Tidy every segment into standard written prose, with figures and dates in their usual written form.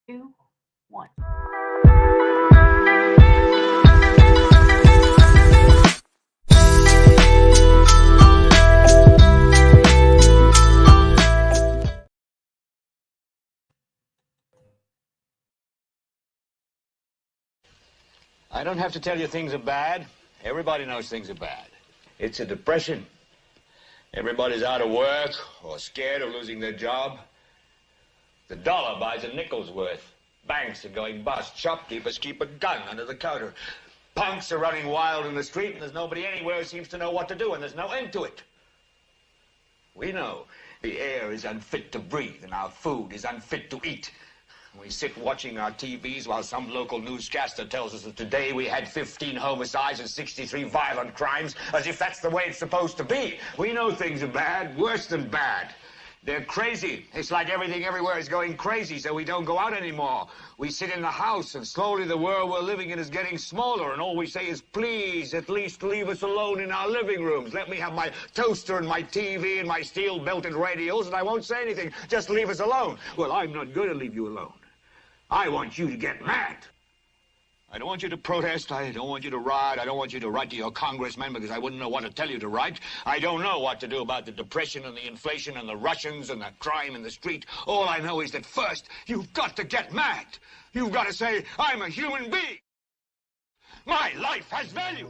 2, 1. I don't have to tell you things are bad. Everybody knows things are bad. It's a depression. Everybody's out of work or scared of losing their job. The dollar buys a nickel's worth. Banks are going bust. Shopkeepers keep a gun under the counter. Punks are running wild in the street, and there's nobody anywhere who seems to know what to do, and there's no end to it. We know the air is unfit to breathe, and our food is unfit to eat. We sit watching our TVs while some local newscaster tells us that today we had 15 homicides and 63 violent crimes, as if that's the way it's supposed to be. We know things are bad, worse than bad. They're crazy. It's like everything everywhere is going crazy, so we don't go out anymore. We sit in the house, and slowly the world we're living in is getting smaller, and all we say is, please, at least leave us alone in our living rooms. Let me have my toaster and my TV and my steel-belted radios, and I won't say anything. Just leave us alone. Well, I'm not going to leave you alone. I want you to get mad. I don't want you to protest. I don't want you to riot. I don't want you to write to your congressman because I wouldn't know what to tell you to write. I don't know what to do about the depression and the inflation and the Russians and the crime in the street. All I know is that first, you've got to get mad. You've got to say, I'm a human being. My life has value.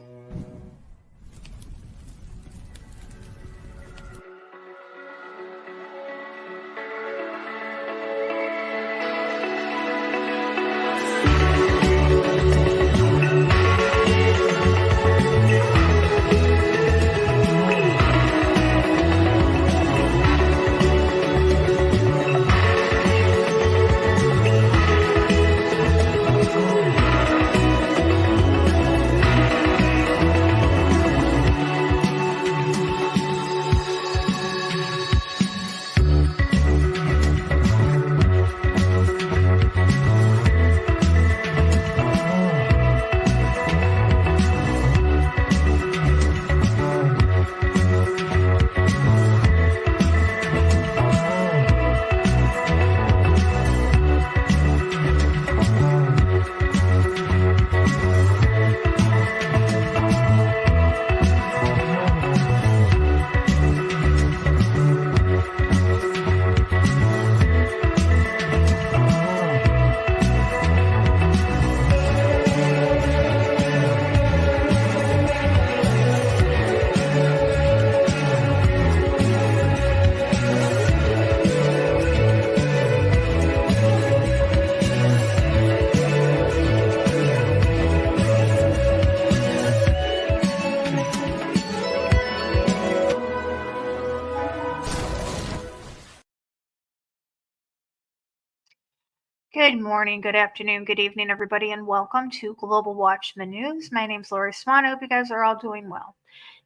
Good morning, good afternoon, good evening, everybody, and welcome to Global Watch the News. My name's Lori Swan. I hope you guys are all doing well.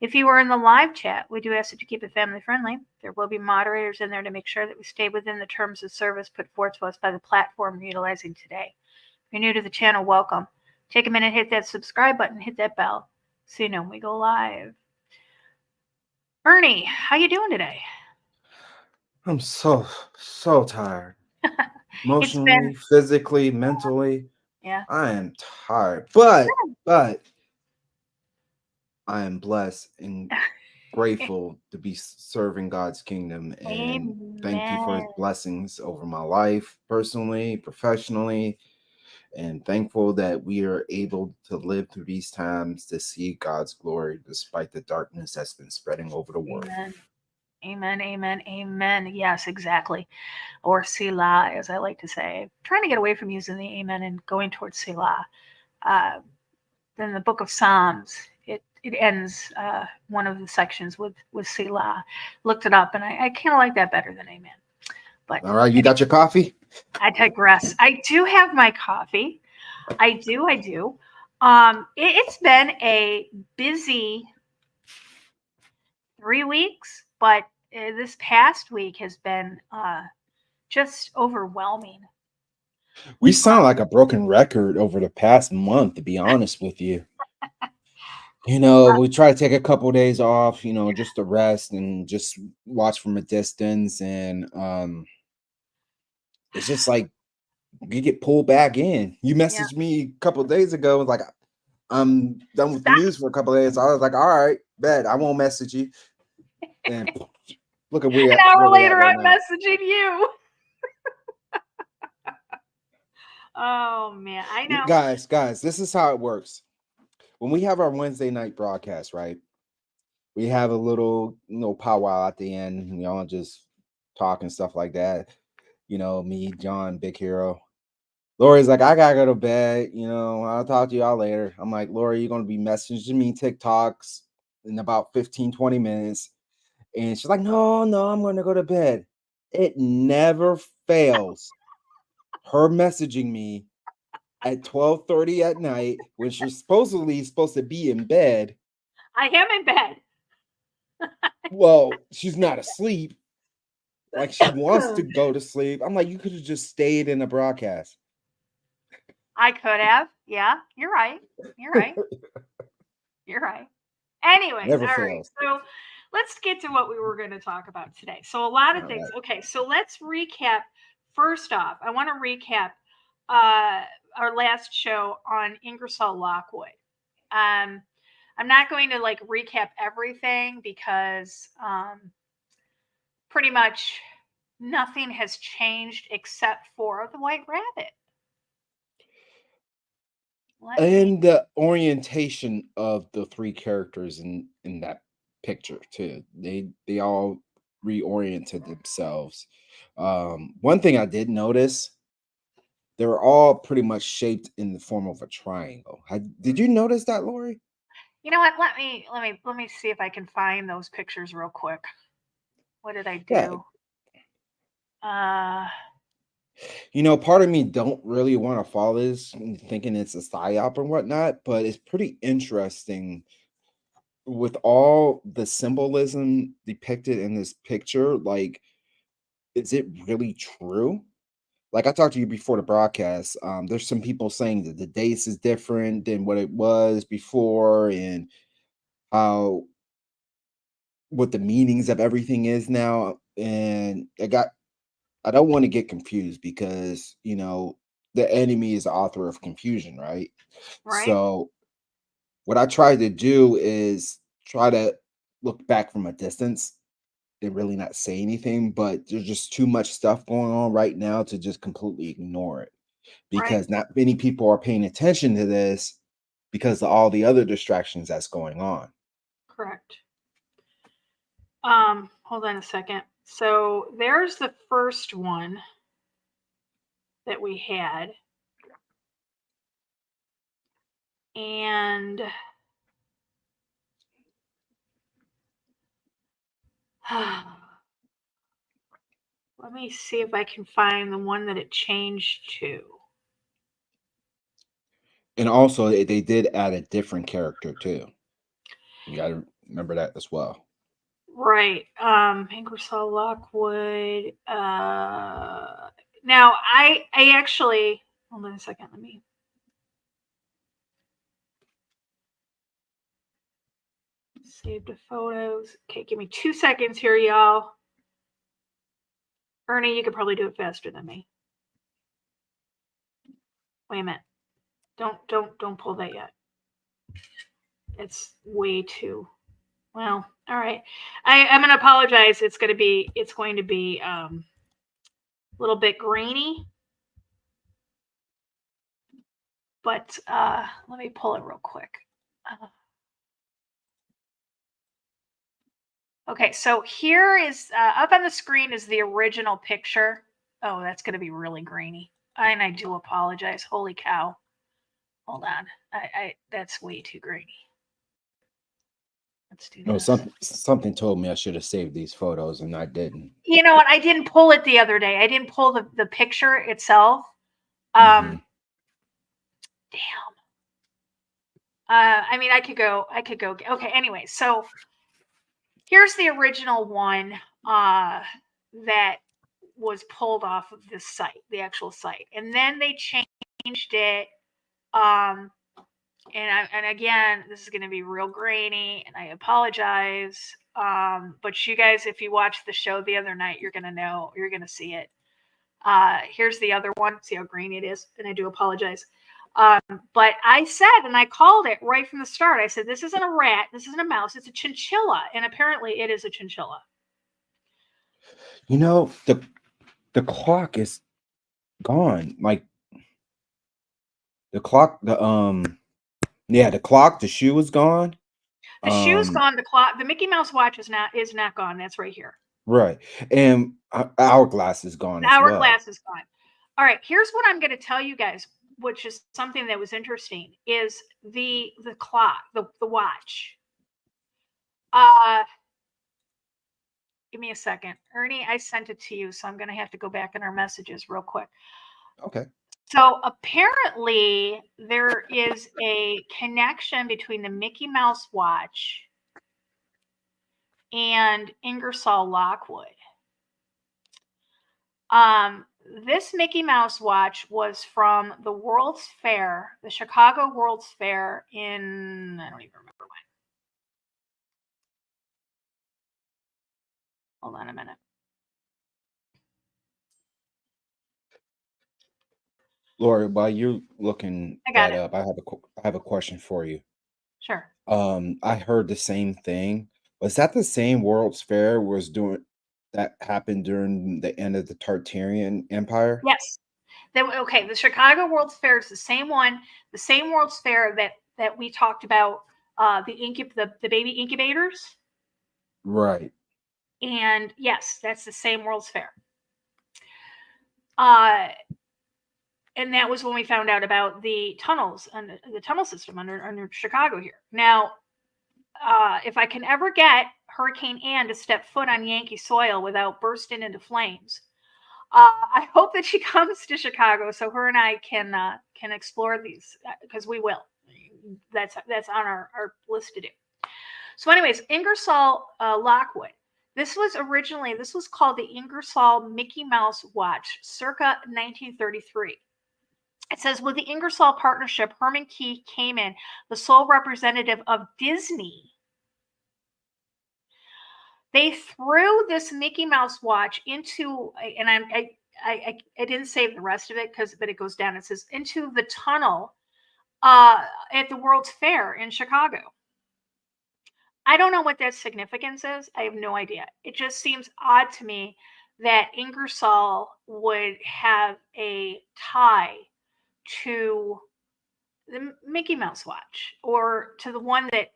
If you are in the live chat, we do ask that you keep it family friendly. There will be moderators in there to make sure that we stay within the terms of service put forth to us by the platform we're utilizing today. If you're new to the channel, welcome. Take a minute, hit that subscribe button, hit that bell so you know when we go live. Ernie, how you doing today? I'm so tired. Emotionally, physically, mentally. Yeah. I am tired. But I am blessed and grateful to be serving God's kingdom. And Amen. Thank you for his blessings over my life, personally, professionally. And thankful that we are able to live through these times to see God's glory despite the darkness that's been spreading over the world. Amen. Amen, amen, amen. Yes, exactly. Or Selah, as I like to say. I'm trying to get away from using the amen and going towards Selah. Then the book of Psalms, it ends one of the sections with Selah. Looked it up, and I kind of like that better than amen. But all right, you got your coffee? I digress. I do have my coffee. I do. It's been a busy 3 weeks, but this past week has been just overwhelming. We sound like a broken record over the past month, to be honest with you. We try to take a couple of days off, just to rest and just watch from a distance. And it's just like you get pulled back in. You messaged me a couple of days ago, like, I'm done with the news for a couple of days. So I was like, all right, bet I won't message you. And look at An hour later, right I'm messaging you. Oh man, I know. Guys, this is how it works. When we have our Wednesday night broadcast, right? We have a little, powwow at the end. We all just talk and stuff like that. Me, John, Big Hero. Lori's like, I gotta go to bed. I'll talk to y'all later. I'm like, Lori, you're gonna be messaging me TikToks in about 15, 20 minutes. And she's like, no, I'm gonna go to bed. It never fails. Her messaging me at 12:30 at night when she's supposed to be in bed. I am in bed. Well, she's not asleep. Like, she wants to go to sleep. I'm like, you could have just stayed in the broadcast. I could have. Yeah, you're right. You're right. Anyways, Never all fails. right. So let's get to what we were going to talk about today. So a lot of things. Right. Okay, so let's recap. First off, I want to recap our last show on Ingersoll Lockwood. I'm not going to recap everything because pretty much nothing has changed except for the White Rabbit. And the orientation of the three characters in that picture too. They all reoriented themselves. One thing I did notice, they were all pretty much shaped in the form of a triangle. Did you notice that, Lori? You know what? Let me see if I can find those pictures real quick. What did I do? Yeah. Part of me don't really want to follow this, thinking it's a psyop and whatnot, but it's pretty interesting with all the symbolism depicted in this picture. Like, is it really true? Like, I talked to you before the broadcast. There's some people saying that the dates is different than what it was before, and what the meanings of everything is now. And I don't want to get confused because, the enemy is the author of confusion, right? So what I try to do is try to look back from a distance and really not say anything, but there's just too much stuff going on right now to just completely ignore it, because not many people are paying attention to this because of all the other distractions that's going on. Correct. Hold on a second. So there's the first one that we had. And let me see if I can find the one that it changed to. And also, they did add a different character too. You got to remember that as well. Right. Ingersoll Lockwood. Now, I actually, hold on a second. Let me. Save the photos. Okay, give me 2 seconds here, y'all. Ernie, you could probably do it faster than me. Wait a minute. Don't pull that yet. It's way too. Well, all right. I'm gonna apologize. It's going to be a little bit grainy. But let me pull it real quick. Okay, so here is up on the screen is the original picture. Oh, that's going to be really grainy, and I do apologize. Holy cow! Hold on, I that's way too grainy. Let's do this. No, something told me I should have saved these photos, and I didn't. You know what? I didn't pull it the other day. I didn't pull the picture itself. Damn. I mean, I could go. Okay. Anyway, so here's the original one that was pulled off of this site, the actual site, and then they changed it. And again, this is going to be real grainy, and I apologize. But you guys, if you watched the show the other night, you're going to know, you're going to see it. Here's the other one. See how green it is? And I do apologize. But I said, and I called it right from the start. I said, this isn't a rat. This isn't a mouse. It's a chinchilla. And apparently it is a chinchilla. You know, the clock is gone. Like the clock, the clock, the shoe is gone. The shoe's gone. The clock, the Mickey Mouse watch is not gone. That's right here. Right. And hourglass is gone as well. Hourglass is gone. All right. Here's what I'm going to tell you guys, which is something that was interesting, is the clock, the watch. Give me a second. Ernie, I sent it to you, so I'm going to have to go back in our messages real quick. Okay. So apparently there is a connection between the Mickey Mouse watch and Ingersoll Lockwood. This Mickey Mouse watch was from the World's Fair, the Chicago World's Fair in, I don't even remember when. Hold on a minute. Lori, while you're looking that up, I have a question for you. Sure. I heard the same thing. Was that the same World's Fair that happened during the end of the Tartarian Empire? Yes. Okay, the Chicago World's Fair is the same one, the same World's Fair that we talked about, the baby incubators. Right. And yes, that's the same World's Fair. And that was when we found out about the tunnels and the tunnel system under Chicago here. Now, if I can ever get Hurricane Ann to step foot on Yankee soil without bursting into flames, I hope that she comes to Chicago so her and I can explore these, because we will. That's on our list to do. So, anyways, Ingersoll Lockwood. This was called the Ingersoll Mickey Mouse watch, circa 1933. It says, with the Ingersoll partnership, Herman Key came in, the sole representative of Disney. They threw this Mickey Mouse watch into, and I didn't save the rest of it but it goes down. It says, into the tunnel at the World's Fair in Chicago. I don't know what that significance is. I have no idea. It just seems odd to me that Ingersoll would have a tie to the Mickey Mouse watch, or to the one that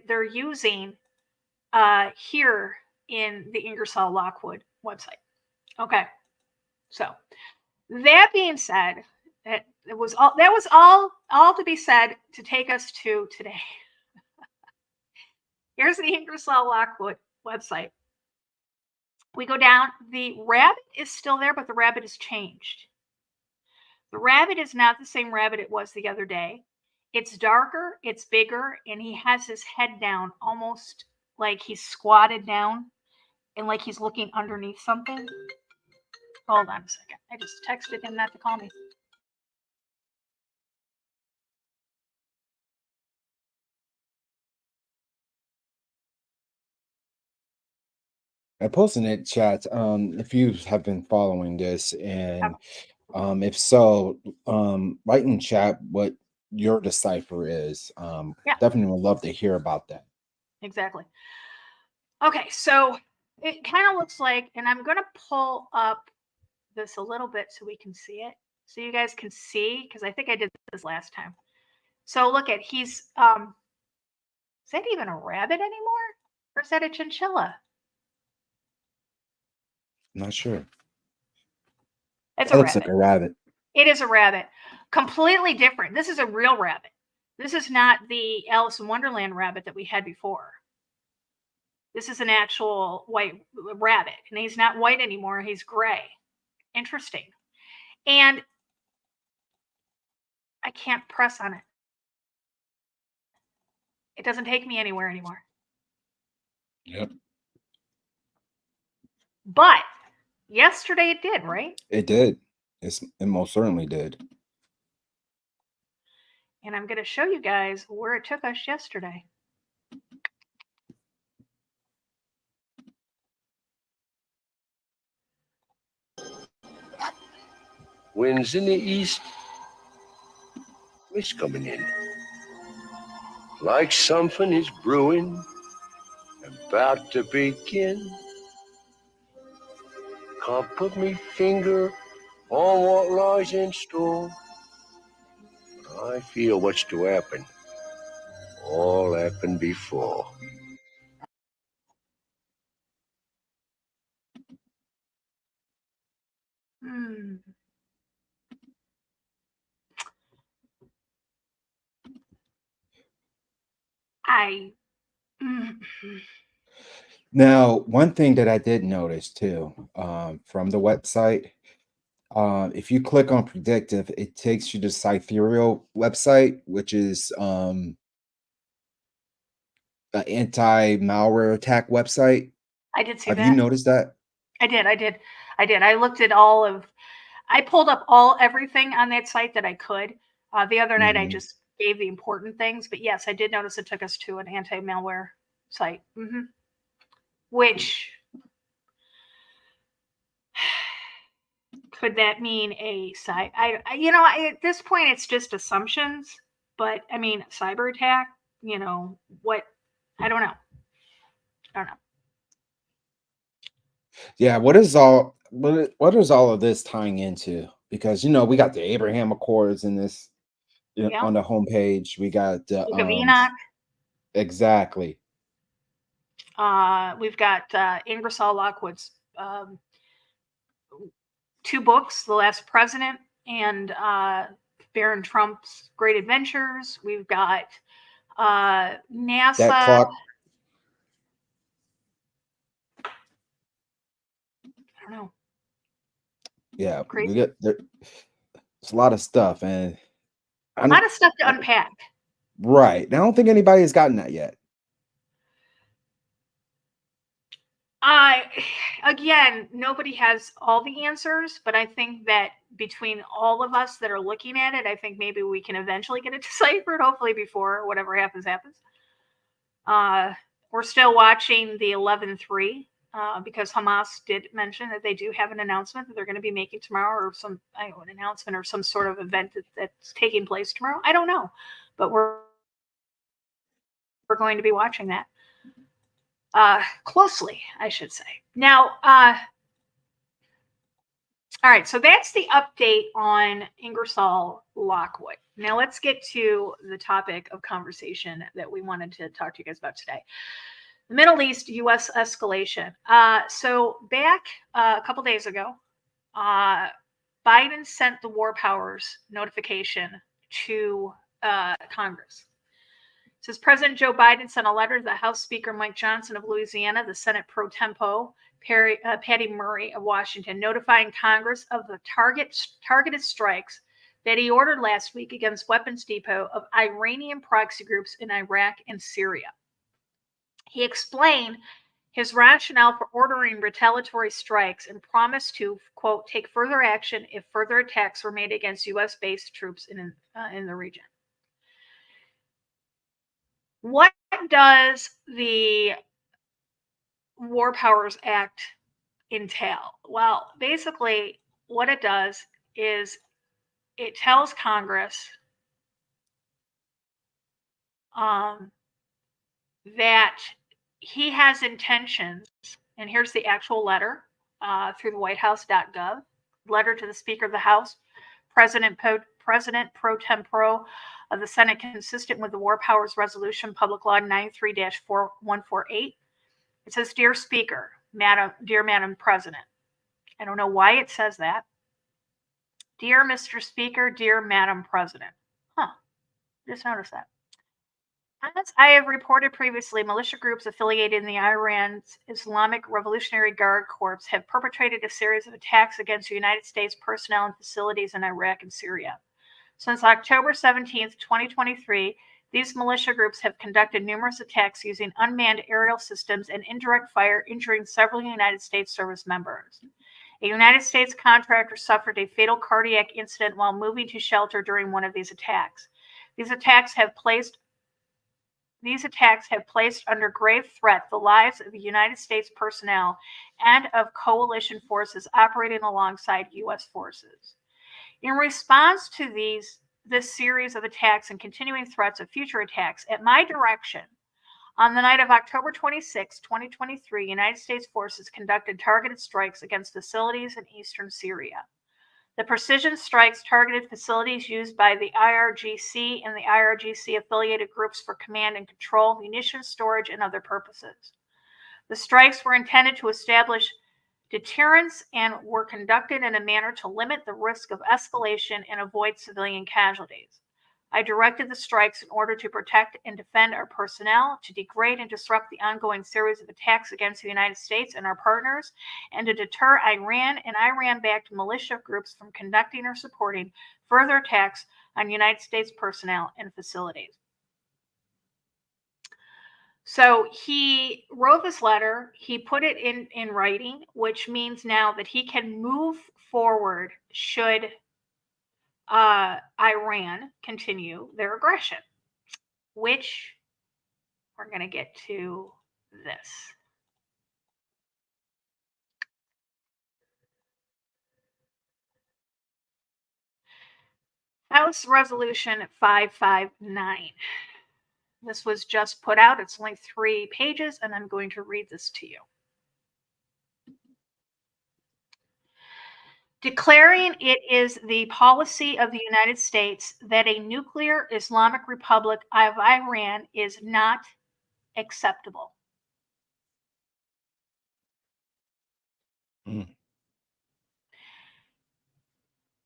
they're using here in the Ingersoll Lockwood website. Okay, so that being said, that was all to be said to take us to today. Here's the Ingersoll Lockwood website. We go down. The rabbit is still there, but the rabbit has changed. The rabbit is not the same rabbit it was the other day. It's darker, it's bigger, and he has his head down, almost like he's squatted down and like he's looking underneath something. Hold on a second. I just texted him not to call me. I posted in the chat if you have been following this, and if so, write in chat what your decipher is. Definitely would love to hear about that. Exactly. Okay, so it kind of looks like, and I'm going to pull up this a little bit so we can see it, so you guys can see, because I think I did this last time. So look at, he's, is that even a rabbit anymore? Or is that a chinchilla? I'm not sure. It's a rabbit. Looks like a rabbit. It is a rabbit. Completely different. This is a real rabbit. This is not the Alice in Wonderland rabbit that we had before. This is an actual white rabbit. And he's not white anymore. He's gray. Interesting. And I can't press on it. It doesn't take me anywhere anymore. Yep. But yesterday it did, right? It did. It most certainly did. And I'm going to show you guys where it took us yesterday. Winds in the east, mist coming in. Like something is brewing, about to begin. Can't put me finger on what lies in store. I feel what's to happen. All happened before. Hmm. Now, one thing that I did notice too, from the website, if you click on predictive, it takes you to Cythereal website, which is an anti-malware attack website. I did see Have that. you noticed that? I did. I looked at I pulled up everything on that site that I could. The other night I Mhm. just gave the important things, but yes, I did notice it took us to an anti-malware site. Which could that mean a site? At this point it's just assumptions, but I mean, cyber attack, what? I don't know. Yeah, what is all of this tying into? Because we got the Abraham Accords in this Yeah. on the homepage. We got Book of Enoch. exactly. We've got Ingersoll Lockwood's 2 books, The Last President and Barron Trump's Great Adventures. We've got NASA. That clock. I don't know. Yeah, Crazy. there's a lot of stuff, and A lot of stuff to unpack. Right. I don't think anybody has gotten that yet. Again, nobody has all the answers, but I think that between all of us that are looking at it, I think maybe we can eventually get it deciphered, hopefully before whatever happens. We're still watching the 11/3 because Hamas did mention that they do have an announcement that they're going to be making tomorrow, or an announcement or some sort of event that's taking place tomorrow. I don't know, but we're going to be watching that closely, I should say. Now, all right, so that's the update on Ingersoll Lockwood. Now let's get to the topic of conversation that we wanted to talk to you guys about today. The Middle East, U.S. escalation. So back a couple days ago, Biden sent the war powers notification to Congress. It says President Joe Biden sent a letter to the House Speaker Mike Johnson of Louisiana, the Senate pro tempore Patty Murray of Washington, notifying Congress of the targeted strikes that he ordered last week against weapons depot of Iranian proxy groups in Iraq and Syria. He explained his rationale for ordering retaliatory strikes and promised to, quote, take further action if further attacks were made against U.S.-based troops in the region. What does the War Powers Act entail? Well, basically, what it does is it tells Congress that he has intentions, and here's the actual letter through the whitehouse.gov, letter to the Speaker of the House, President pro tempore of the Senate, consistent with the War Powers Resolution, Public Law 93-4148. It says, Dear Speaker, Dear Madam President. I don't know why it says that. Dear Mr. Speaker, Dear Madam President. Just noticed that. As I have reported previously, militia groups affiliated in the Iran's Islamic Revolutionary Guard Corps have perpetrated a series of attacks against United States personnel and facilities in Iraq and Syria. Since October 17, 2023, these militia groups have conducted numerous attacks using unmanned aerial systems and indirect fire, injuring several United States service members. A United States contractor suffered a fatal cardiac incident while moving to shelter during one of these attacks. These attacks have placed under grave threat the lives of the United States personnel and of coalition forces operating alongside U.S. forces. In response to this series of attacks and continuing threats of future attacks, at my direction, on the night of October 26, 2023, United States forces conducted targeted strikes against facilities in eastern Syria. The precision strikes targeted facilities used by the IRGC and the IRGC-affiliated groups for command and control, munitions storage, and other purposes. The strikes were intended to establish deterrence and were conducted in a manner to limit the risk of escalation and avoid civilian casualties. I directed the strikes in order to protect and defend our personnel, to degrade and disrupt the ongoing series of attacks against the United States and our partners, and to deter Iran and Iran-backed militia groups from conducting or supporting further attacks on United States personnel and facilities. So he wrote this letter, he put it in writing, which means now that he can move forward should Iran continue their aggression, which we're going to get to this. House Resolution 559. This was just put out. It's only 3 pages, and I'm going to read this to you. Declaring it is the policy of the United States that a nuclear Islamic Republic of Iran is not acceptable.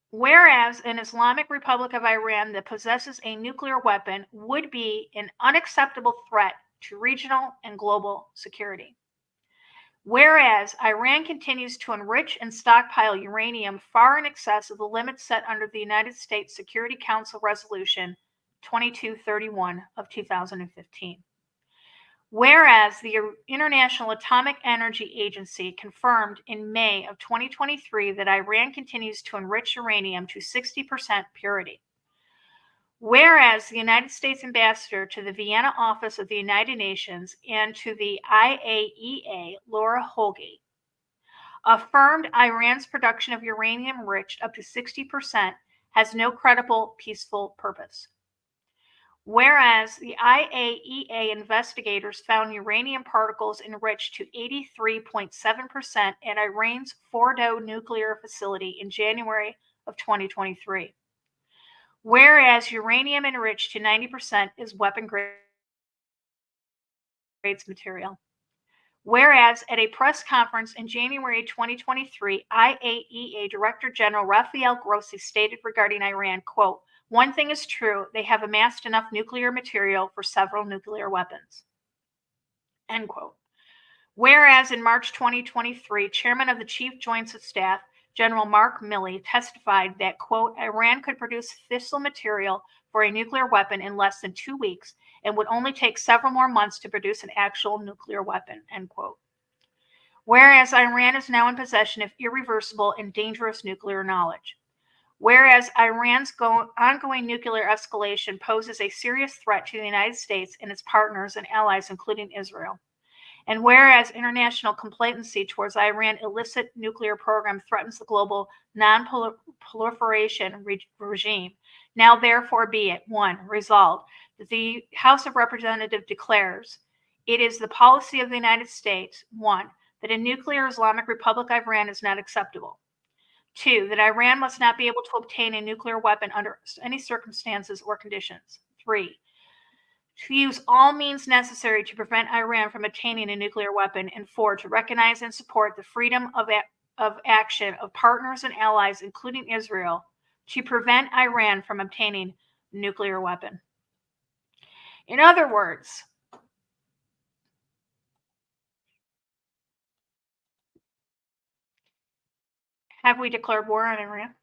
Whereas an Islamic Republic of Iran that possesses a nuclear weapon would be an unacceptable threat to regional and global security. Whereas Iran continues to enrich and stockpile uranium far in excess of the limits set under the United States Security Council Resolution 2231 of 2015. Whereas the International Atomic Energy Agency confirmed in May of 2023 that Iran continues to enrich uranium to 60% purity. Whereas the United States ambassador to the Vienna office of the United Nations and to the IAEA, Laura Hoge, affirmed Iran's production of uranium enriched up to 60% has no credible peaceful purpose. Whereas the IAEA investigators found uranium particles enriched to 83.7% at Iran's Fordow nuclear facility in January of 2023. Whereas uranium enriched to 90% is weapon grade material. Whereas at a press conference in January 2023, IAEA Director General Rafael Grossi stated regarding Iran, quote, "One thing is true, they have amassed enough nuclear material for several nuclear weapons," end quote. Whereas in March 2023, Chairman of the Chief Joints of Staff, General Mark Milley, testified that, quote, "Iran could produce fissile material for a nuclear weapon in less than 2 weeks and would only take several more months to produce an actual nuclear weapon," end quote. Whereas Iran is now in possession of irreversible and dangerous nuclear knowledge. Whereas Iran's ongoing nuclear escalation poses a serious threat to the United States and its partners and allies, including Israel. And whereas international complacency towards Iran's illicit nuclear program threatens the global non-proliferation regime, now therefore be it, 1, resolved, that the House of Representatives declares it is the policy of the United States, 1, that a nuclear Islamic Republic of Iran is not acceptable. 2, that Iran must not be able to obtain a nuclear weapon under any circumstances or conditions. 3, to use all means necessary to prevent Iran from obtaining a nuclear weapon. And 4, to recognize and support the freedom of action of partners and allies, including Israel, to prevent Iran from obtaining a nuclear weapon. In other words, have we declared war on Iran?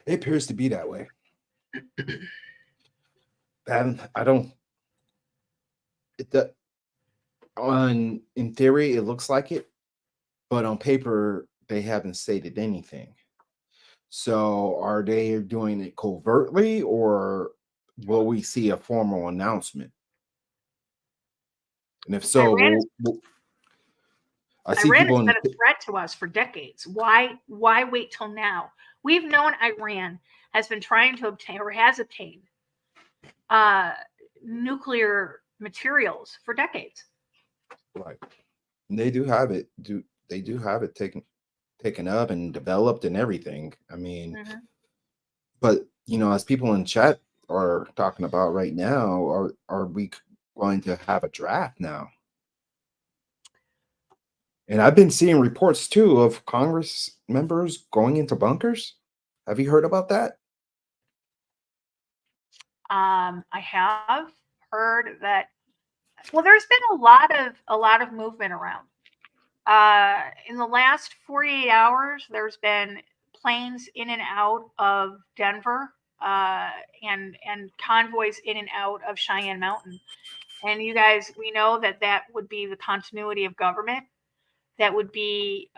It appears to be that way. And I don't. In theory, it looks like it, but on paper, they haven't stated anything. So, are they doing it covertly, or will we see a formal announcement? And if so, I see Iran people has been a threat to us for decades. Why wait till now? We've known Iran has been trying to obtain or has obtained nuclear materials for decades. Right. They do have it. They do have it taken up and developed and everything. I mean, but as people in chat are talking about right now, are we going to have a draft now? And I've been seeing reports too of Congress members going into bunkers. Have you heard about that? I have heard that. Well, there's been a lot of movement around. In the last 48 hours, there's been planes in and out of Denver, and convoys in and out of Cheyenne Mountain. And you guys, we know that that would be the continuity of government. That would be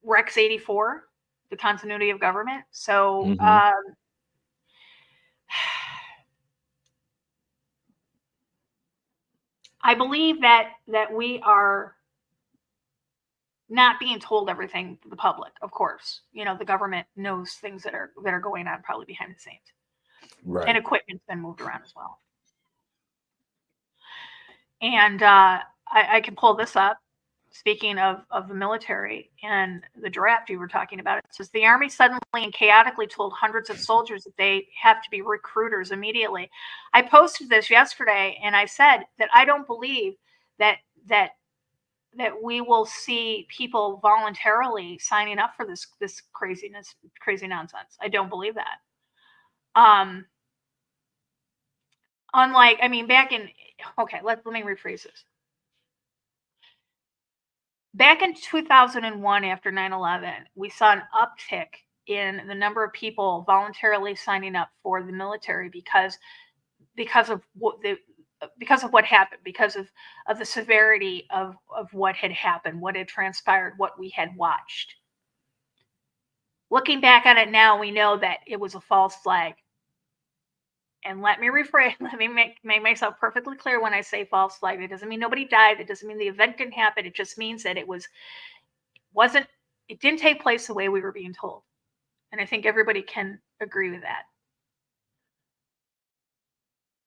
Rex 84, the continuity of government. So I believe that we are not being told everything to the public. Of course, the government knows things that are going on probably behind the scenes, Right. and equipment's been moved around as well. And I can pull this up. Speaking of the military and the draft you were talking about, it says the Army suddenly and chaotically told hundreds of soldiers that they have to be recruiters immediately. I posted this yesterday, and I said that I don't believe that we will see people voluntarily signing up for this crazy nonsense. I don't believe that. Unlike, I mean, let me rephrase this. Back in 2001, after 9/11, we saw an uptick in the number of people voluntarily signing up for the military because of what happened, because of the severity of what had happened, what had transpired, what we had watched. Looking back on it now, we know that it was a false flag. And let me rephrase, let me make myself perfectly clear when I say false flag. It doesn't mean nobody died. It doesn't mean the event didn't happen. It just means that it didn't take place the way we were being told. And I think everybody can agree with that.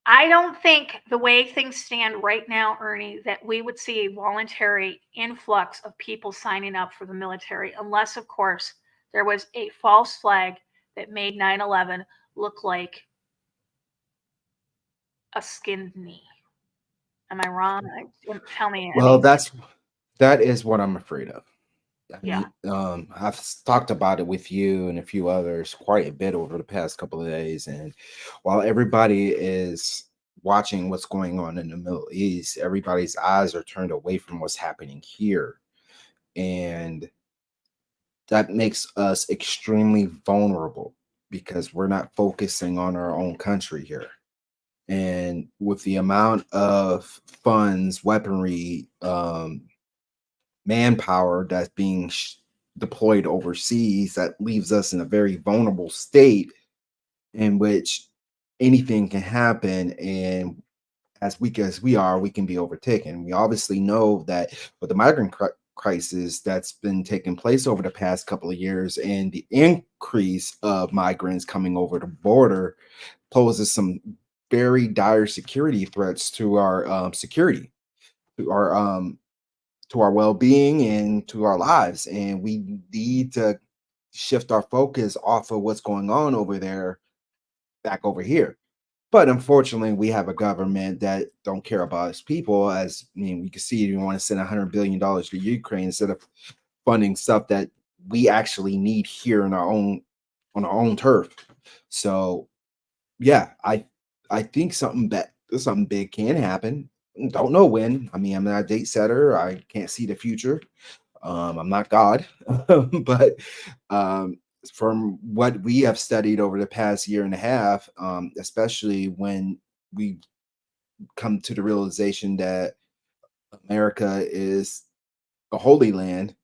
I don't think the way things stand right now, Ernie, that we would see a voluntary influx of people signing up for the military, unless, of course, there was a false flag that made 9/11 look like a skinned knee. Am I wrong? Tell me. Well, that is what I'm afraid of. Yeah. I've talked about it with you and a few others quite a bit over the past couple of days. And while everybody is watching what's going on in the Middle East, everybody's eyes are turned away from what's happening here. And that makes us extremely vulnerable because we're not focusing on our own country here. And with the amount of funds, weaponry, manpower that's being deployed overseas, that leaves us in a very vulnerable state in which anything can happen. And as weak as we are, we can be overtaken. We obviously know that with the migrant crisis that's been taking place over the past couple of years and the increase of migrants coming over the border poses some very dire security threats to our security, to our well-being and to our lives. And we need to shift our focus off of what's going on over there back over here. But unfortunately, we have a government that don't care about its people. As I mean, we can see you want to send $100 billion to Ukraine instead of funding stuff that we actually need here on our own turf. So yeah, I think something big can happen. Don't know when. I mean, I'm not a date setter. I can't see the future. I'm not God, but from what we have studied over the past year and a half, especially when we come to the realization that America is the Holy Land,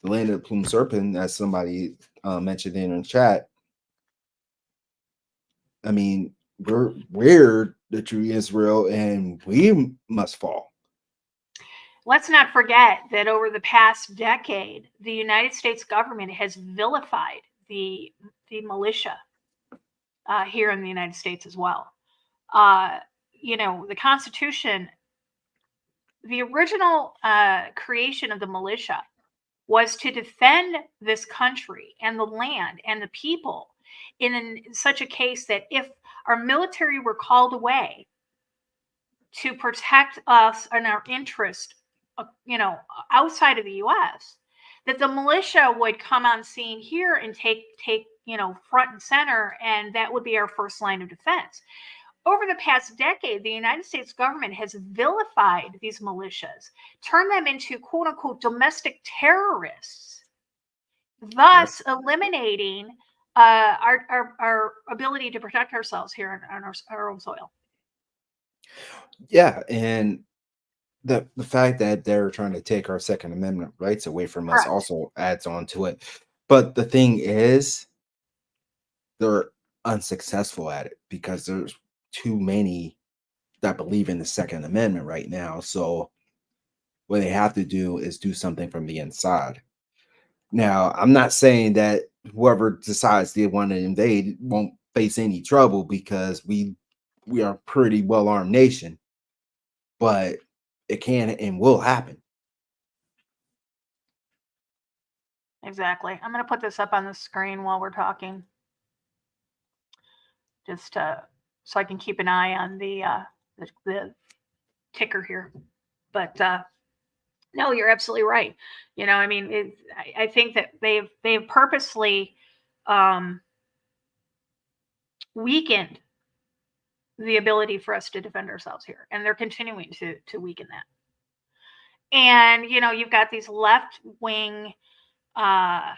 the land of the plumed serpent, as somebody mentioned in the chat. I mean, we're the true Israel, and we must fall. let's not forget that over the past decade, the United States government has vilified the militia here in the United States as well. The Constitution, the original creation of the militia was to defend this country and the land and the people in such a case that if our military were called away to protect us and our interest, outside of the U.S., that the militia would come on scene here and take front and center, and that would be our first line of defense. Over the past decade, the United States government has vilified these militias, turned them into quote unquote domestic terrorists, thus eliminating our ability to protect ourselves here on our own soil. Yeah, and the fact that they're trying to take our Second Amendment rights away from us Correct. also adds on to it. But the thing is, they're unsuccessful at it because there's too many that believe in the Second Amendment right now. So what they have to do is do something from the inside. Now, I'm not saying that whoever decides they want to invade won't face any trouble because we are a pretty well-armed nation, but it can and will happen. Exactly. I'm going to put this up on the screen while we're talking, just so I can keep an eye on the ticker here. But no, you're absolutely right. I think that they've purposely weakened the ability for us to defend ourselves here, and they're continuing to weaken that. And you've got these left wing, I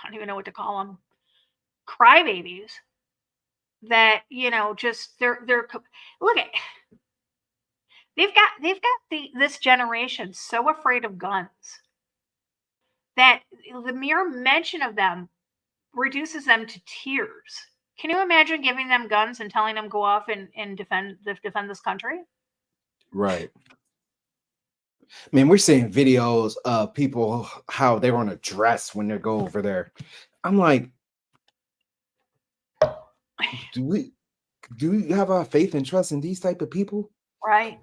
don't even know what to call them, crybabies that just they're look at, they've got this generation so afraid of guns that the mere mention of them reduces them to tears. Can you imagine giving them guns and telling them go off and defend this country? Right. I mean, we're seeing videos of people how they want to dress when they go over there. I'm like, do we have a faith and trust in these type of people? Right.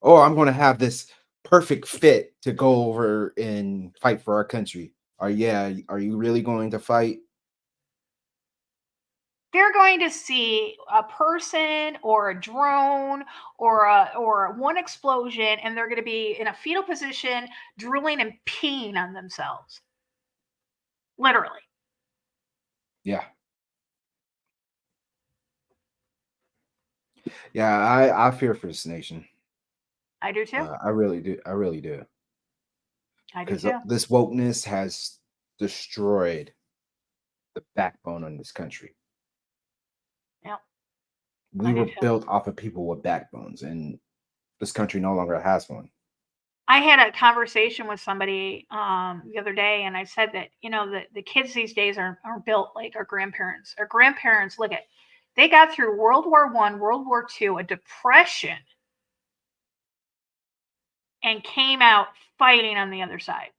Oh, I'm going to have this perfect fit to go over and fight for our country. Are you really going to fight? They're going to see a person or a drone or one explosion, and they're going to be in a fetal position, drooling and peeing on themselves. Literally. Yeah. Yeah, I fear for this nation. I do too. I really do. I really do. I do Because too. this wokeness has destroyed the backbone on this country. Yeah. We were built off of people with backbones, and this country no longer has one. I had a conversation with somebody the other day, and I said that the kids these days are built like our grandparents. Our grandparents, look at, they got through World War I, World War II, a depression, and came out fighting on the other side.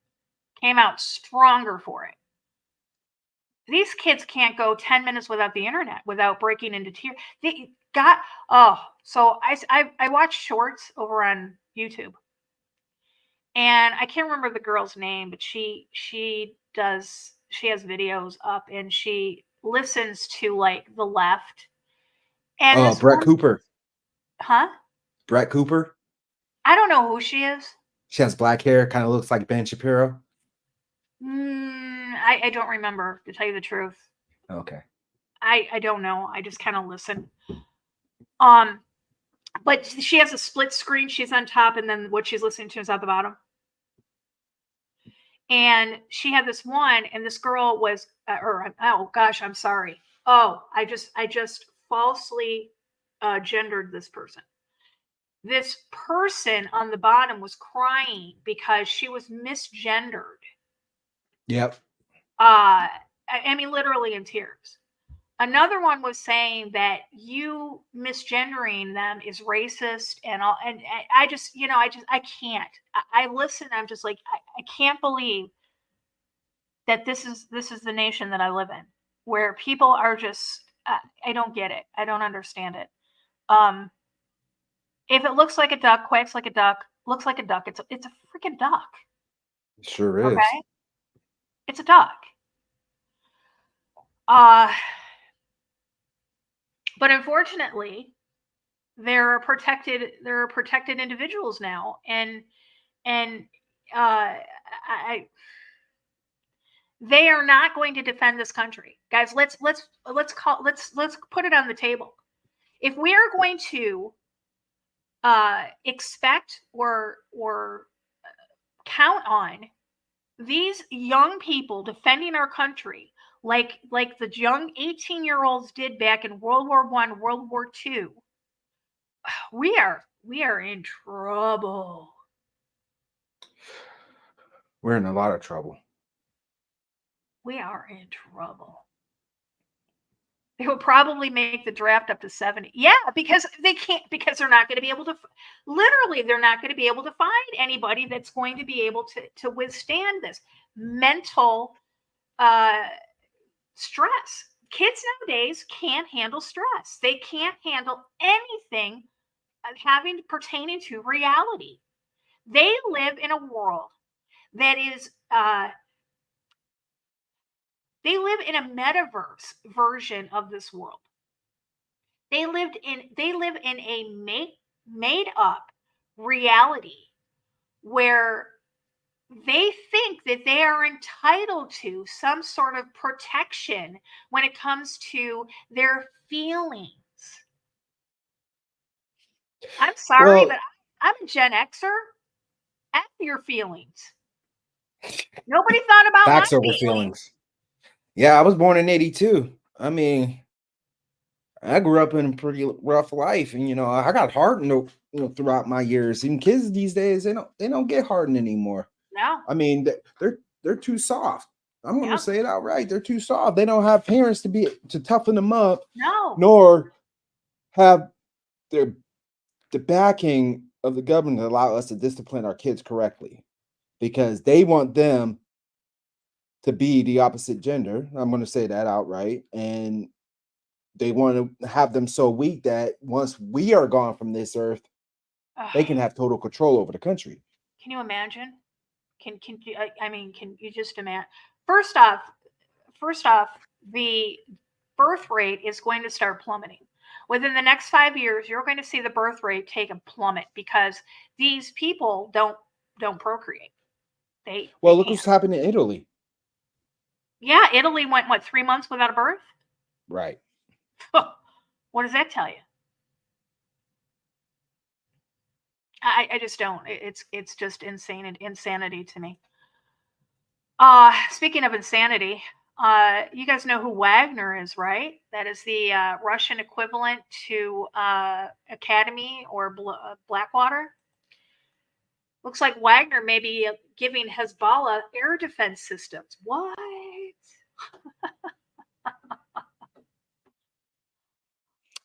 Came out stronger for it. These kids can't go 10 minutes without the internet without breaking into tears. So I watch shorts over on YouTube. And I can't remember the girl's name, but she has videos up, and she listens to like the left. And Brett Cooper. Huh? Brett Cooper. I don't know who she is. She has black hair, kind of looks like Ben Shapiro. I don't remember, to tell you the truth. Okay. I don't know. I just kind of listen. But she has a split screen. She's on top, and then what she's listening to is at the bottom. And she had this one, and this girl was, oh gosh, I'm sorry. Oh, I just falsely gendered this person. This person on the bottom was crying because she was misgendered. Yep. I mean, literally in tears. Another one was saying that you misgendering them is racist and all. And I just, I can't. I listen. I'm just like, I can't believe that this is the nation that I live in, where people are just, I don't get it. I don't understand it. If it looks like a duck, quacks like a duck, looks like a duck, it's a freaking duck. It sure is. Okay, it's a duck. But unfortunately, there are protected individuals now, and they are not going to defend this country, guys. Let's put it on the table. If we are going to expect or count on these young people defending our country like the young 18-year-olds did back in World War I, World War II, we are in trouble. We're in a lot of trouble. We are in trouble. They will probably make the draft up to 70. Yeah, because because they're not going to be able to, literally, they're not going to be able to find anybody that's going to be able to withstand this mental stress. Kids nowadays can't handle stress. They can't handle anything pertaining to reality. They live in a world that is they live in a metaverse version of this world. They live in a made up reality where they think that they are entitled to some sort of protection when it comes to their feelings. I'm sorry, but I'm a Gen Xer. F your feelings. Nobody thought about facts my over feelings. Yeah, I was born in 82. I mean, I grew up in a pretty rough life, and I got hardened, throughout my years. And kids these days, they don't get hardened anymore. No. I mean, they're too soft. I'm going to say it outright. They're too soft. They don't have parents to toughen them up. No. Nor have the backing of the government to allow us to discipline our kids correctly, because they want them to be the opposite gender. I'm going to say that outright. And they want to have them so weak that once we are gone from this earth, they can have total control over the country. Can you imagine? Can you just imagine? First off, the birth rate is going to start plummeting. Within the next 5 years, you're going to see the birth rate take a plummet because these people don't procreate. Look what's happened in Italy. Yeah, Italy went 3 months without a birth? Right. What does that tell you? I just don't. It's just insanity to me. Speaking of insanity, you guys know who Wagner is, right? That is the Russian equivalent to Academy or Blackwater. Looks like Wagner may be giving Hezbollah air defense systems. What?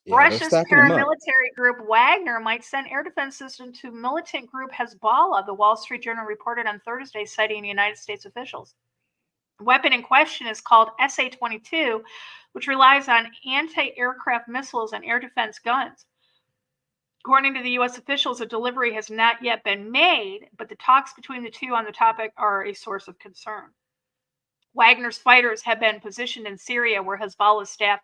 Russia's paramilitary group Wagner might send air defense systems to militant group Hezbollah, the Wall Street Journal reported on Thursday, citing United States officials. The weapon in question is called SA-22, which relies on anti-aircraft missiles and air defense guns. According to the U.S. officials, a delivery has not yet been made, but the talks between the two on the topic are a source of concern. Wagner's fighters have been positioned in Syria, where Hezbollah's staff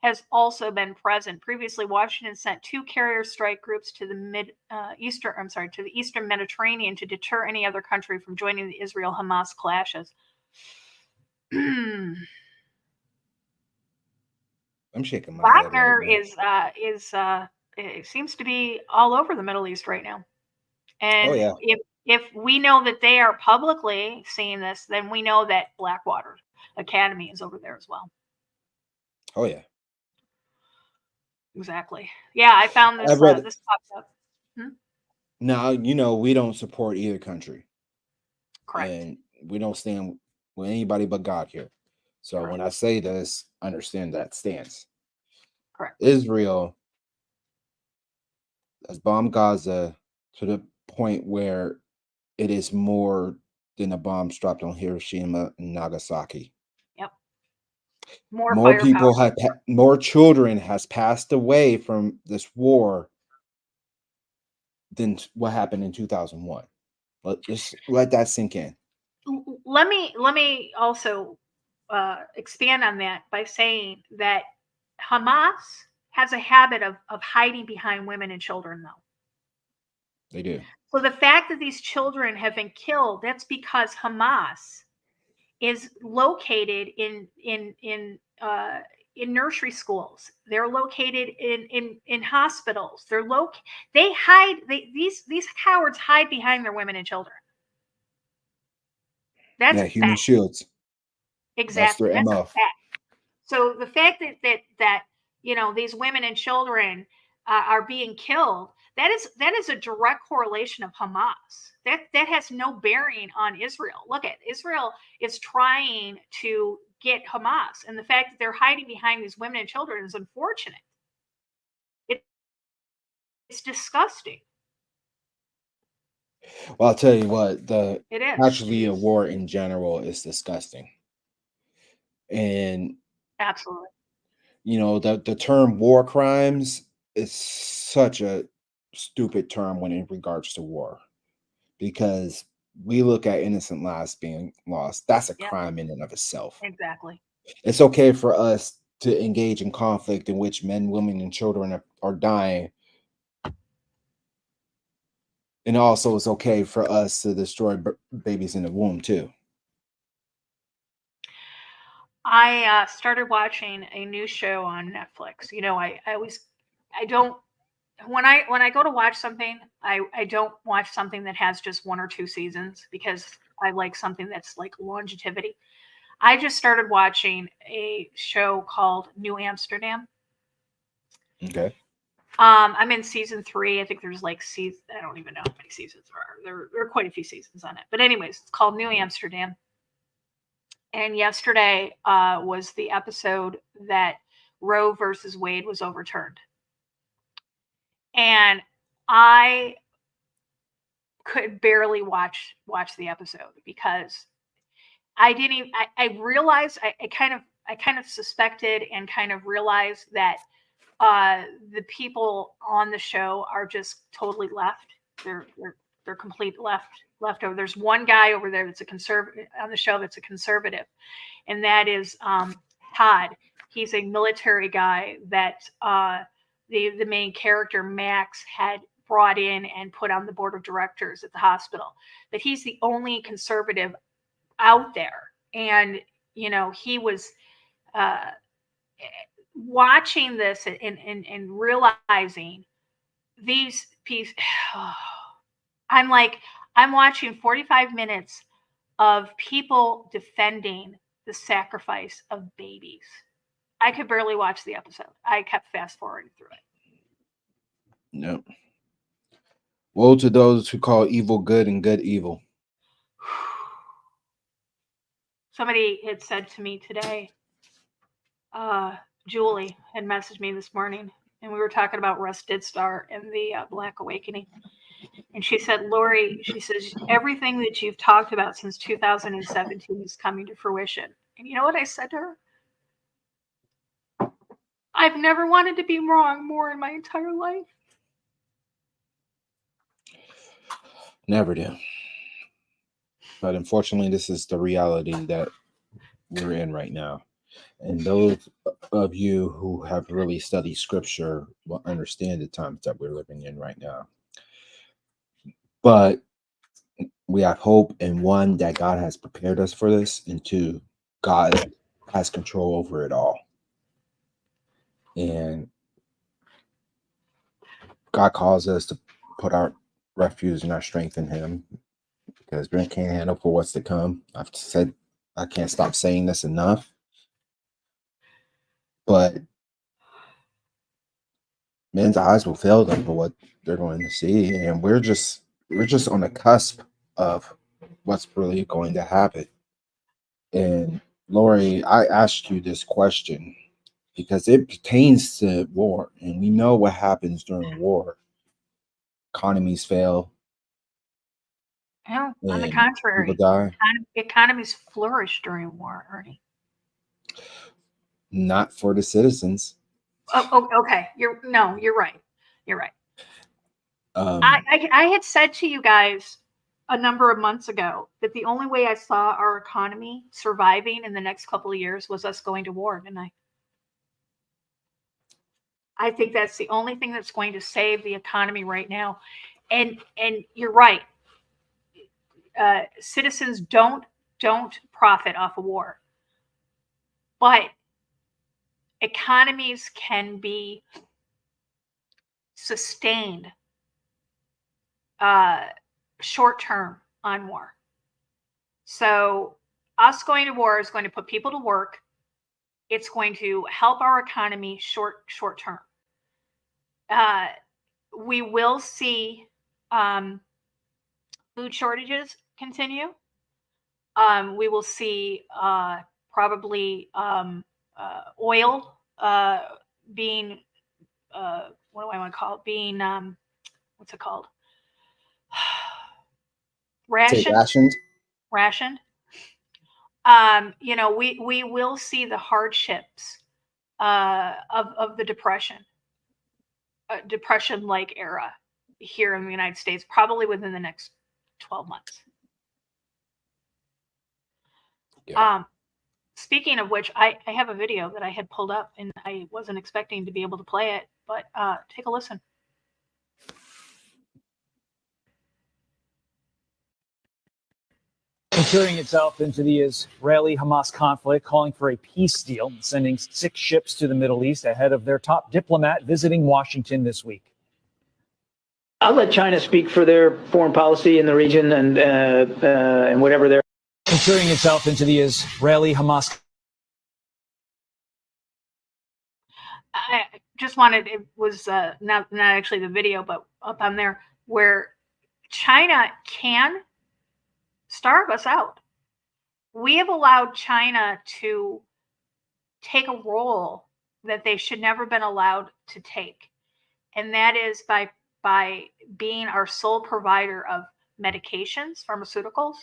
has also been present. Previously, Washington sent 2 carrier strike groups to the Eastern Mediterranean to deter any other country from joining the Israel-Hamas clashes. I'm shaking my Wagner head. It seems to be all over the Middle East right now. And if we know that they are publicly seeing this, then we know that Blackwater Academy is over there as well. Oh yeah. Exactly. Yeah, I found this. This pops up. Now, we don't support either country. Correct. And we don't stand with anybody but God here. So Correct. when I say this, understand that stance. Correct. Israel has bombed Gaza to the point where it is more than a bomb dropped on Hiroshima and Nagasaki. Yep. More More firepower. people have, more children has passed away from this war than what happened in 2001. Just let that sink in. Let me also expand on that by saying that Hamas has a habit of hiding behind women and children, though. They do. So the fact that these children have been killed, that's because Hamas is located in nursery schools. They're located in hospitals. They hide. These cowards hide behind their women and children. That's a human fact. shields. Exactly. That's their That's MO. a fact. So the fact that these women and children are being killed, that is a direct correlation of Hamas. That has no bearing on Israel. Look at Israel is trying to get Hamas, and the fact that they're hiding behind these women and children is unfortunate. It's disgusting. Well, I'll tell you what, the It is. casualty of war in general is disgusting. And Absolutely. The term war crimes is such a stupid term when in regards to war, because we look at innocent lives being lost. That's a Yep. crime in and of itself. Exactly. It's okay for us to engage in conflict in which men, women, and children are dying. And also it's okay for us to destroy babies in the womb too. I started watching a new show on Netflix. When I go to watch something, I don't watch something that has just 1 or 2 seasons, because I like something that's like longevity. I just started watching a show called New Amsterdam. Okay. I'm in season 3. I think there's like I don't even know how many seasons there are. There are quite a few seasons on it. But anyways, it's called New Amsterdam. And yesterday was the episode that Roe versus Wade was overturned. And I could barely watch the episode, because I didn't even, I realized, I kind of suspected and kind of realized that the people on the show are just totally left. They're complete leftover. There's one guy over there that's a conservative on the show, that's a conservative, and that is Todd. He's a military guy that the main character Max had brought in and put on the board of directors at the hospital. But he's the only conservative out there, and he was watching this and realizing these pieces. I'm watching 45 minutes of people defending the sacrifice of babies. I could barely watch the episode. I kept fast forwarding through it. No. Woe to those who call evil good and good evil. Somebody had said to me today, Julie had messaged me this morning, and we were talking about Russ Didstar and the Black Awakening. And she said, Lori, she says, everything that you've talked about since 2017 is coming to fruition. And you know what I said to her? I've never wanted to be wrong more in my entire life. Never do. But unfortunately, this is the reality that we're in right now. And those of you who have really studied scripture will understand the times that we're living in right now. But we have hope in, one, that God has prepared us for this, and two, God has control over it all. And God calls us to put our refuge and our strength in Him, because we can't handle for what's to come. I've said, I can't stop saying this enough. But men's eyes will fail them for what they're going to see, and we're just on the cusp of what's really going to happen. And Lori, I asked you this question because it pertains to war, and we know what happens during war. Economies fail No, on the and people contrary, die. economies flourish during war, Ernie. Not for the citizens. Okay. You're right. You're right. Um, I had said to you guys a number of months ago that the only way I saw our economy surviving in the next couple of years was us going to war, didn't I? I think that's the only thing that's going to save the economy right now. And you're right. Citizens don't profit off of war, but economies can be sustained short term on war. So us going to war is going to put people to work. It's going to help our economy short term. We will see food shortages continue. We will see probably oil being what do I want to call it? Being what's it called? Rationed. We will see the hardships of the depression-like era here in the United States, probably within the next 12 months. yeah. Speaking of which, I have a video that I had pulled up, and I wasn't expecting to be able to play it, but take a listen. Turning itself into the Israeli-Hamas conflict, calling for a peace deal, sending 6 ships to the Middle East ahead of their top diplomat visiting Washington this week. I'll let China speak for their foreign policy in the region and whatever they're. Turning itself into the Israeli-Hamas. I just wanted, it was not actually the video, but up on there, where China can starve us out. We have allowed China to take a role that they should never been allowed to take, and that is by being our sole provider of medications, pharmaceuticals,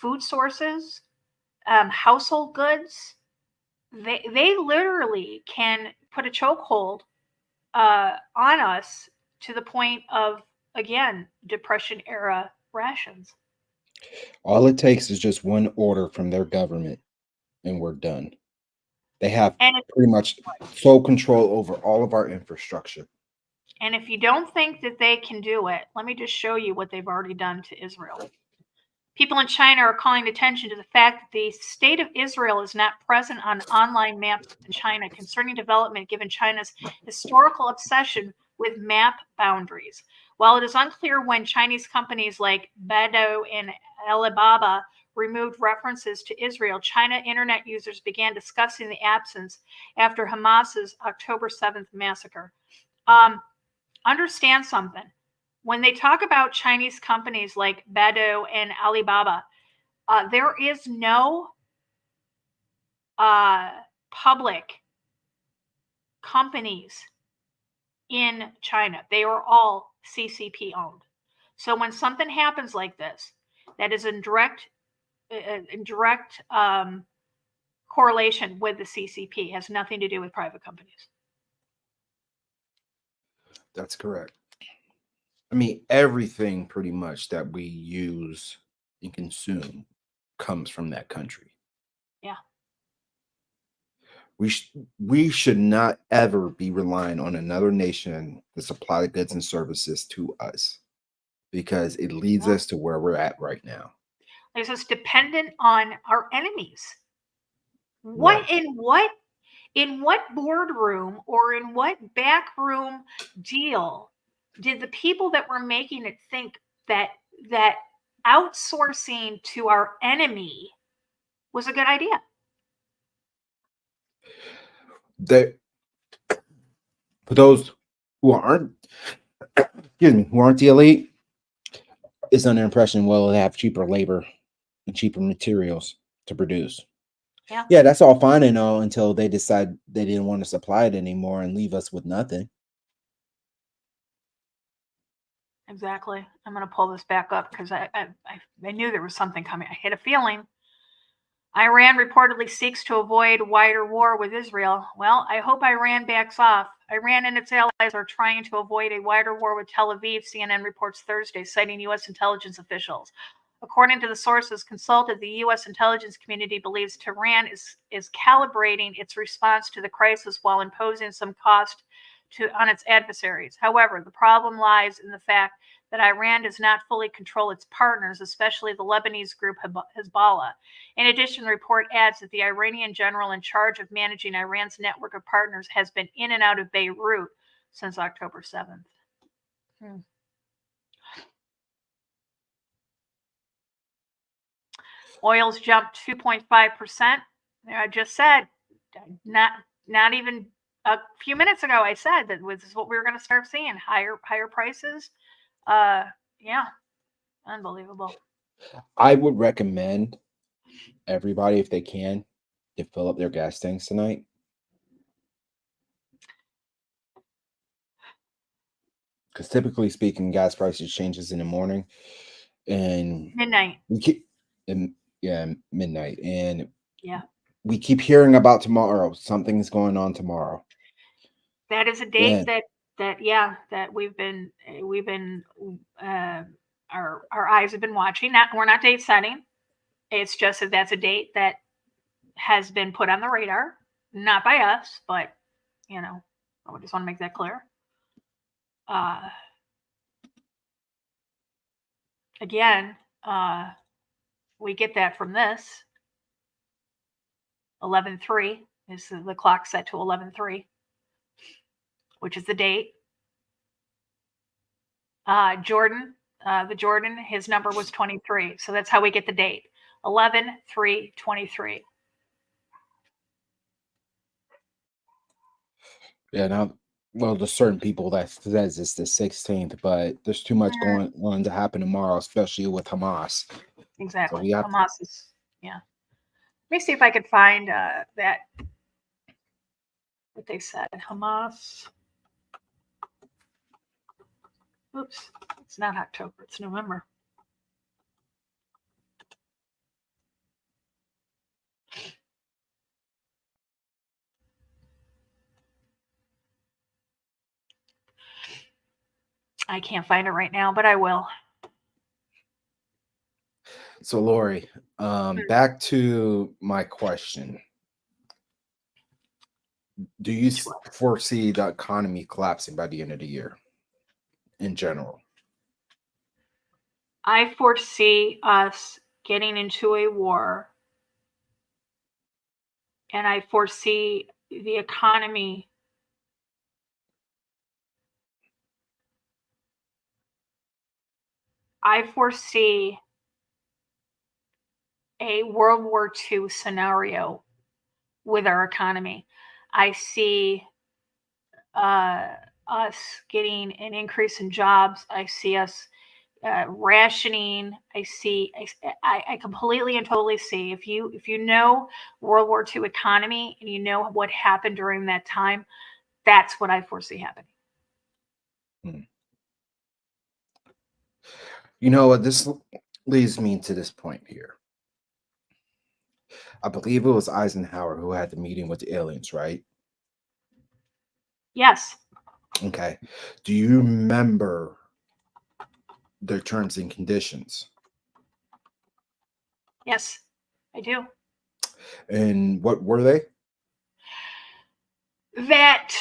food sources, household goods. They literally can put a chokehold on us to the point of, again, Depression era rations. All it takes is just one order from their government, and we're done. They have pretty much sole control over all of our infrastructure. And if you don't think that they can do it, let me just show you what they've already done to Israel. People in China are calling attention to the fact that the state of Israel is not present on online maps in China concerning development, given China's historical obsession with map boundaries. While it is unclear when Chinese companies like Baidu and Alibaba removed references to Israel, China internet users began discussing the absence after Hamas's October 7th massacre. Understand something. When they talk about Chinese companies like Baidu and Alibaba, there is no public companies in China. They are all CCP owned. So when something happens like this, that is in direct correlation with the CCP, has nothing to do with private companies. That's correct. I mean, everything pretty much that we use and consume comes from that country. Yeah. We should not ever be relying on another nation to supply the goods and services to us, because it leads us to where we're at right now. It's just dependent on our enemies. Right. In what boardroom or in what backroom deal did the people that were making it think that outsourcing to our enemy was a good idea? For those who aren't, who aren't the elite, it's under impression, well, they have cheaper labor and cheaper materials. to produce. Yeah. Yeah, that's all fine and all until they decide they didn't want to supply it anymore and leave us with nothing. Exactly. I'm going to pull this back up because I knew there was something coming. I had a feeling. Iran reportedly seeks to avoid wider war with Israel. Well, I hope Iran backs off. Iran and its allies are trying to avoid a wider war with Tel Aviv, CNN reports Thursday, citing U.S. intelligence officials. According to the sources consulted, the U.S. intelligence community believes Tehran is calibrating its response to the crisis while imposing some cost on its adversaries. However, the problem lies in the fact that Iran does not fully control its partners, especially the Lebanese group Hezbollah. In addition, the report adds that the Iranian general in charge of managing Iran's network of partners has been in and out of Beirut since October 7th. Oil's jumped 2.5%. I just said, not even a few minutes ago, I said that this is what we were going to start seeing, higher prices. Yeah, unbelievable. I would recommend everybody, if they can, to fill up their gas tanks tonight. Because typically speaking, gas prices changes in the morning, and midnight. We keep, midnight, and yeah, we keep hearing about tomorrow. Something's going on tomorrow. That is a date that we've been our eyes have been watching. We're not date setting. It's just that that's a date that has been put on the radar, not by us, but I just want to make that clear. Again, we get that from this. 11:03 is the clock set to 11:03, which is the date. Jordan, his number was 23. So that's how we get the date. 11/3/23. Yeah, now, well, there's certain people that says it's the 16th, but there's too much going on to happen tomorrow, especially with Hamas. Exactly. So Hamas is, yeah. Let me see if I could find that, what they said. Hamas. Oops, it's not October, it's November. I can't find it right now, but I will. So, Lori, back to my question. Do you foresee the economy collapsing by the end of the year in general? I foresee us getting into a war, and I foresee the economy I foresee a World War II scenario with our economy. I see us getting an increase in jobs. I see us rationing. I completely and totally see, if you know World War II economy and you know what happened during that time, that's what I foresee happening. You know what? This leads me to this point here. I believe it was Eisenhower who had the meeting with the aliens, right? Yes. Okay. Do you remember their terms and conditions? Yes, I do. And what were they? That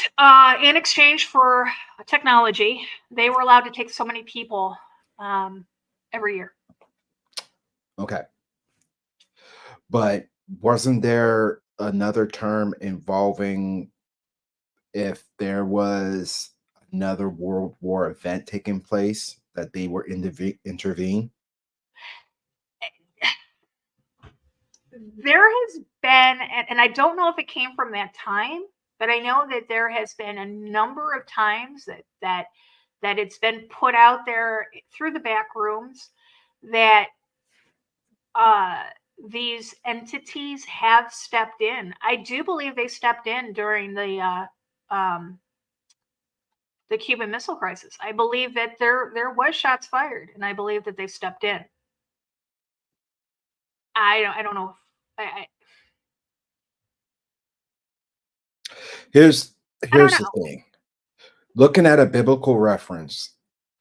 in exchange for technology, they were allowed to take so many people every year. Okay. But wasn't there another term involving if there was another World War event taking place that they were intervene? There has been, and I don't know if it came from that time, but I know that there has been a number of times that it's been put out there through the back rooms that these entities have stepped in. I do believe they stepped in during the Cuban Missile Crisis. I believe that there was shots fired, and I believe that they stepped in. I don't know. Here's don't the know. thing. Looking at a biblical reference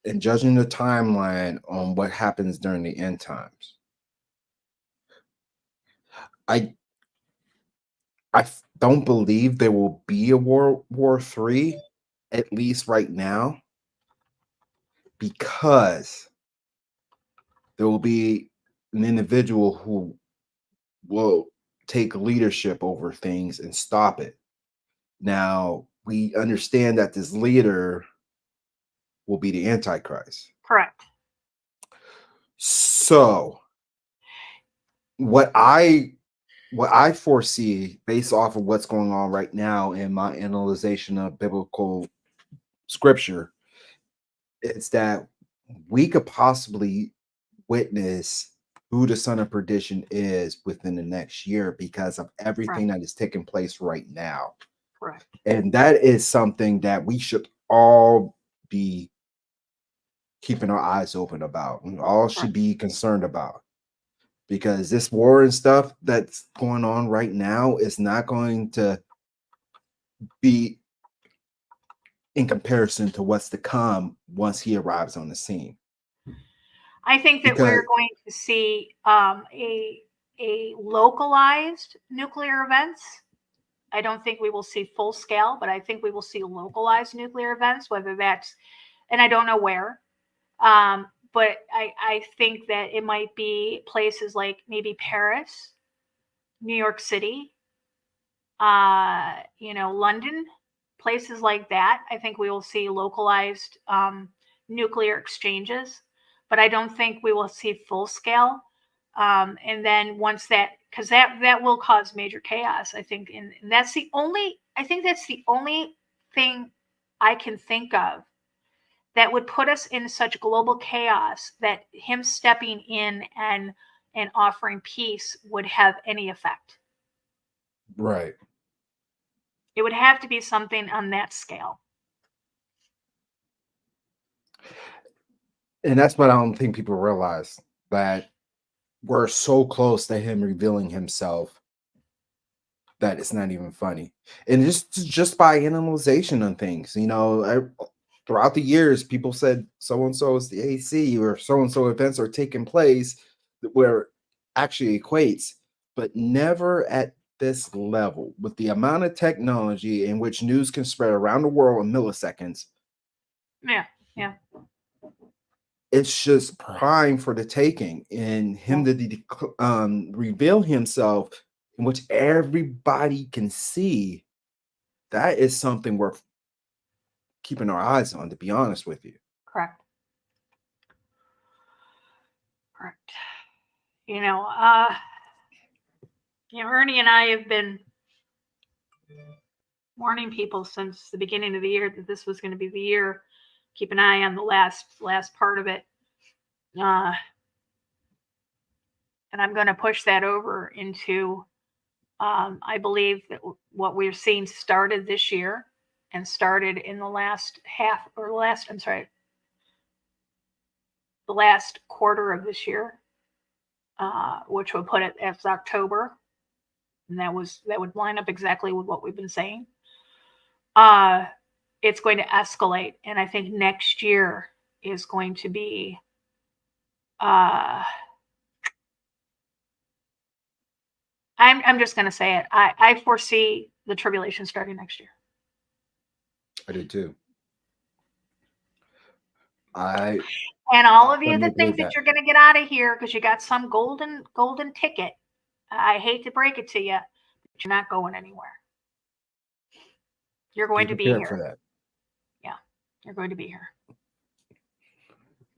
and judging the timeline on what happens during the end times, I don't believe there will be a World War III, at least right now, because there will be an individual who will take leadership over things and stop it. Now, we understand that this leader will be the Antichrist. Correct. So, what I foresee based off of what's going on right now in my analyzation of biblical scripture is that we could possibly witness who the son of perdition is within the next year because of everything that is taking place right now. Correct. And that is something that we should all be keeping our eyes open about. We all should be concerned about. Because this war and stuff that's going on right now is not going to be in comparison to what's to come once he arrives on the scene. I think that we're going to see a localized nuclear events. I don't think we will see full scale, but I think we will see localized nuclear events, whether that's, and I don't know where, but I think that it might be places like maybe Paris, New York City, London, places like that. I think we will see localized nuclear exchanges, but I don't think we will see full scale. And then once that, because that will cause major chaos, I think, and that's the only thing I can think of that would put us in such global chaos that him stepping in and offering peace would have any effect. Right. It would have to be something on that scale. And that's what I don't think people realize, that we're so close to him revealing himself that it's not even funny. And just by analyzation on things, throughout the years, people said so-and-so is the AC or so-and-so events are taking place where it actually equates, but never at this level with the amount of technology in which news can spread around the world in milliseconds. Yeah. It's just prime for the taking, and him to reveal himself in which everybody can see. That is something worth keeping our eyes on, to be honest with you. Correct. Ernie and I have been warning people since the beginning of the year that this was going to be the year. Keep an eye on the last part of it. And I'm going to push that over into, I believe that what we're seeing started this year and started in the last the last quarter of this year, which would put it as October. And that would line up exactly with what we've been saying. It's going to escalate. And I think next year is going to be, I'm just going to say it. I foresee the tribulation starting next year. I do too. And all of you that think that you're going to get out of here because you got some golden ticket, I hate to break it to you, but you're not going anywhere. You're going to be here. For that. Yeah, you're going to be here.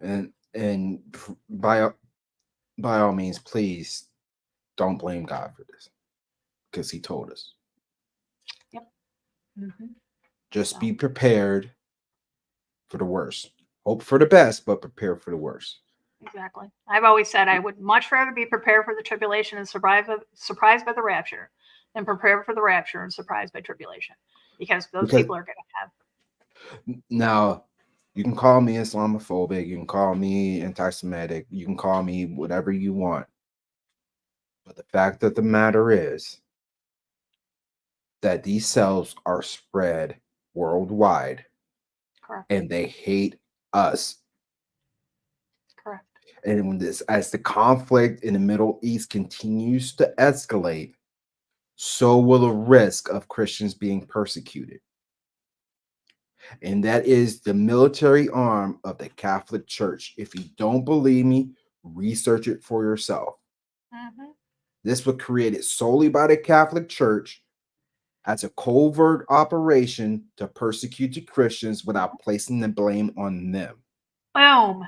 And by all means, please don't blame God for this, because he told us. Yep. Mm-hmm. Just be prepared for the worst. Hope for the best, but prepare for the worst. Exactly. I've always said I would much rather be prepared for the tribulation and surprised by the rapture than prepared for the rapture and surprised by tribulation, because those people are going to have. Now, you can call me Islamophobic, you can call me anti-Semitic, you can call me whatever you want. But the fact of the matter is that these cells are spread worldwide. Correct. And they hate us. Correct. And when as the conflict in the Middle East continues to escalate, so will the risk of Christians being persecuted. And that is the military arm of the Catholic Church. If you don't believe me, research it for yourself. Mm-hmm. This was created solely by the Catholic Church as a covert operation to persecute the Christians without placing the blame on them. Boom.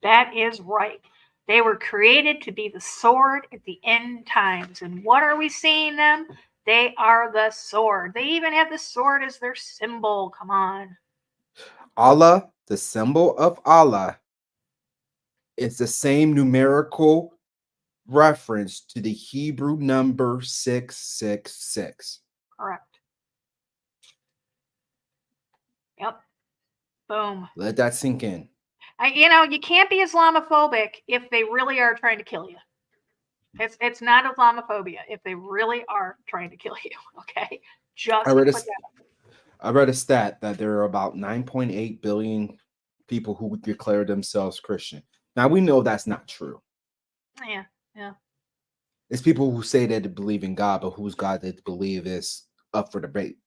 That is right. They were created to be the sword at the end times. And what are we seeing them? They are the sword. They even have the sword as their symbol. Come on. Allah, the symbol of Allah, is the same numerical reference to the Hebrew number 666. Correct. Yep. Boom. Let that sink in. You can't be Islamophobic if they really are trying to kill you. It's not Islamophobia if they really are trying to kill you. Okay, just I read a stat that there are about 9.8 billion people who declare themselves Christian. Now we know that's not true. Yeah. It's people who say that they believe in God, but whose God they believe is up for debate.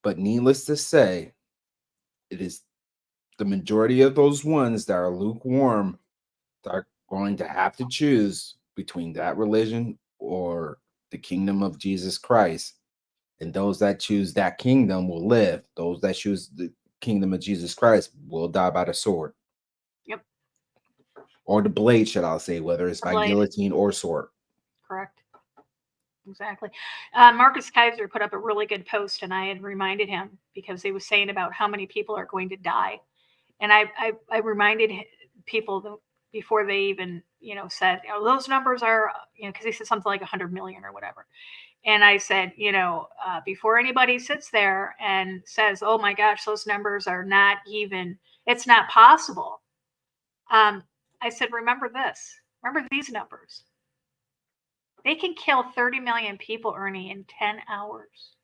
But needless to say, it is the majority of those ones that are lukewarm that are going to have to choose between that religion or the kingdom of Jesus Christ. And those that choose that kingdom will live. Those that choose the kingdom of Jesus Christ will die by the sword. Yep. Or the blade, should I say, whether it's by guillotine or sword. Correct. Exactly. Marcus Kaiser put up a really good post, and I had reminded him because he was saying about how many people are going to die. And I reminded people before they even, said, those numbers are, because he said something like 100 million or whatever. And I said, before anybody sits there and says, oh my gosh, those numbers are not even, it's not possible. I said, remember this, remember these numbers. They can kill 30 million people, Ernie, in 10 hours.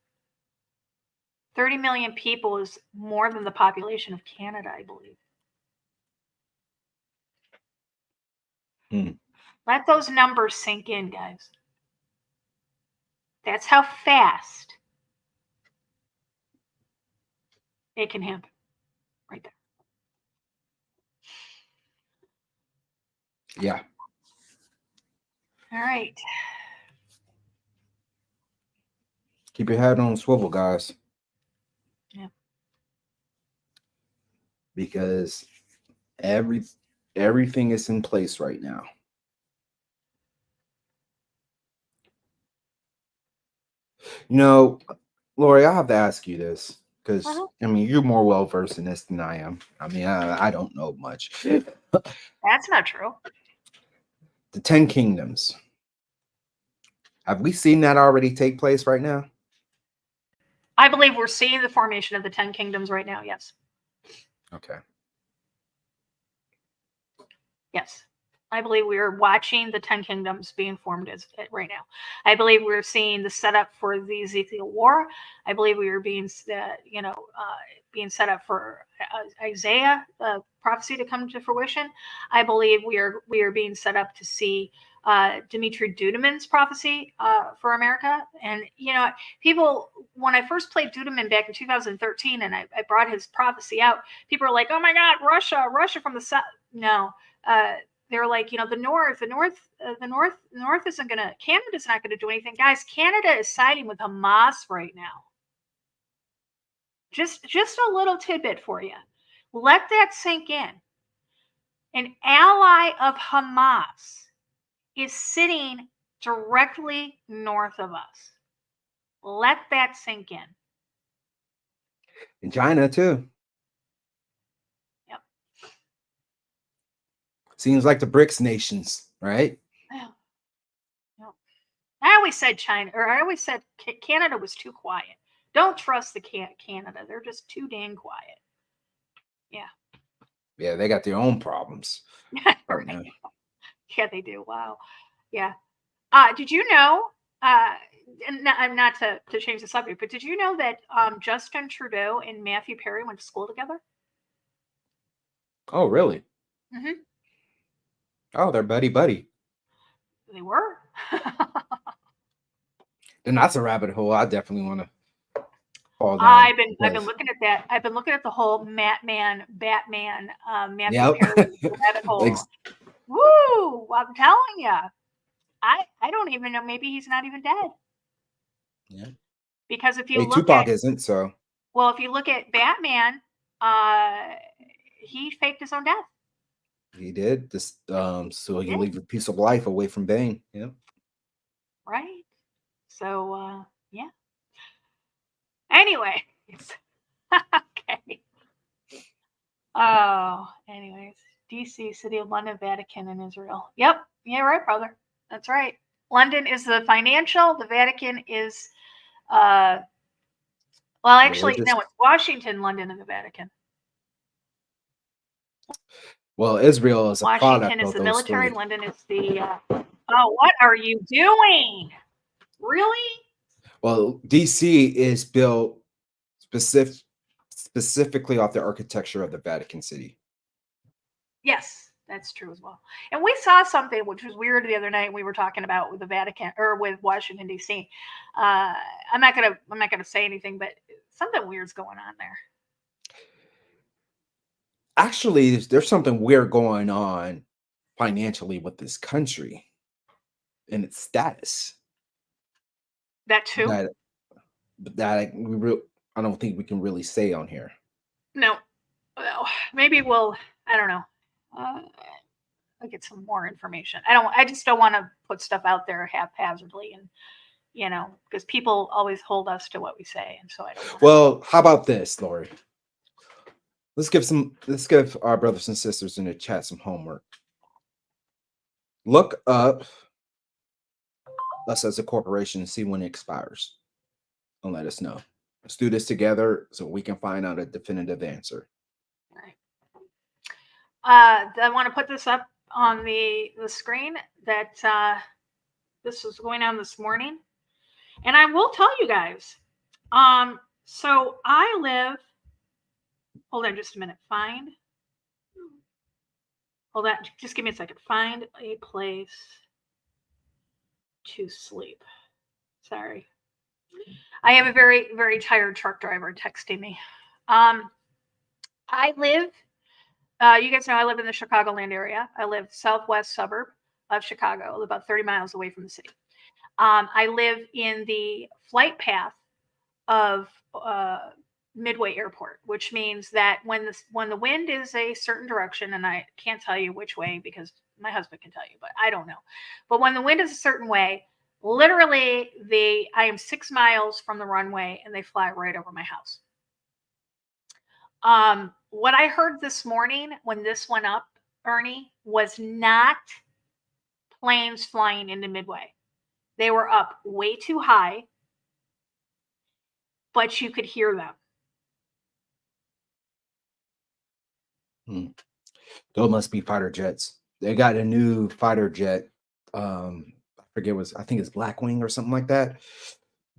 30 million people is more than the population of Canada, I believe. Let those numbers sink in, guys. That's how fast it can happen. Right there. Yeah. All right. Keep your head on swivel, guys. Yeah. Because everything is in place right now. Lori, I have to ask you this because you're more well versed in this than I am. I don't know much. That's not true. The 10 Kingdoms. Have we seen that already take place right now? I believe we're seeing the formation of the 10 Kingdoms right now. Yes. Okay. Yes. I believe we are watching the 10 Kingdoms being formed right now. I believe we're seeing the setup for the Ezekiel War. I believe we are being set up for Isaiah prophecy to come to fruition. I believe we are being set up to see Dimitri Duduman's prophecy for America. And people, when I first played Duduman back in 2013, and I brought his prophecy out, people are like, "Oh my God, Russia from the south." No. They're like, the North isn't gonna, Canada's not gonna do anything. Guys, Canada is siding with Hamas right now. Just a little tidbit for you. Let that sink in. An ally of Hamas is sitting directly north of us. Let that sink in. In China too. Yep. Seems like the BRICS nations, right? Yeah. Yeah. I always said China, or I always said Canada was too quiet. Don't trust the Canada. They're just too dang quiet. Yeah. Yeah, they got their own problems right now. Yeah, they do. Wow. Yeah. Did you know, and not to change the subject, but did you know that Justin Trudeau and Matthew Perry went to school together? Oh, really? Mm-hmm. Oh, they're buddy. They were. Then that's a rabbit hole I definitely want to fall down. I've been looking at that. I've been looking at the whole Batman, Matthew Perry rabbit hole. Woo! I'm telling you, I don't even know. Maybe he's not even dead. Yeah. Because if you look Tupac at, isn't, so. Well, if you look at Batman, he faked his own death. He did this, so he can leave a piece of life away from Bane. Yeah. Right. So, yeah. Anyway. Okay. Oh, anyways. DC, City of London, Vatican, and Israel. Yep. Yeah, right, brother. That's right. London is the financial. The Vatican is, well, actually, religious. no, it's Washington, London, and the Vatican. Well, Israel is a Washington product is of the those military. three. London is the. Oh, what are you doing? Really? Well, DC is built specifically off the architecture of the Vatican City. Yes, that's true as well. And we saw something which was weird the other night. We were talking about with the Vatican or with Washington D.C. I'm not gonna say anything, but something weird's going on there. Actually, there's something weird going on financially with this country and its status. That too. I don't think we can really say on here. No, well, maybe we'll. I don't know. I'll get some more information. I just don't want to put stuff out there haphazardly, and because people always hold us to what we say, and so I don't. Well, how about this, Lori? Let's give our brothers and sisters in the chat some homework. Look up us as a corporation and see when it expires, and let us know. Let's do this together so we can find out a definitive answer. All right. I want to put this up on the screen that this was going on this morning, and I will tell you guys. So I live. Hold on, just a minute. Hold on, just give me a second. Find a place to sleep. Sorry. I have a very, very tired truck driver texting me. I live, you guys know I live in the Chicagoland area. I live southwest suburb of Chicago, about 30 miles away from the city. I live in the flight path of Midway Airport, which means that when the wind is a certain direction, and I can't tell you which way because my husband can tell you, but I don't know. But when the wind is a certain way, literally I am 6 miles from the runway and they fly right over my house. What I heard this morning when this went up, Ernie, was not planes flying into Midway. They were up way too high, but you could hear them. Those must be fighter jets. They got a new fighter jet. I think it's Blackwing or something like that.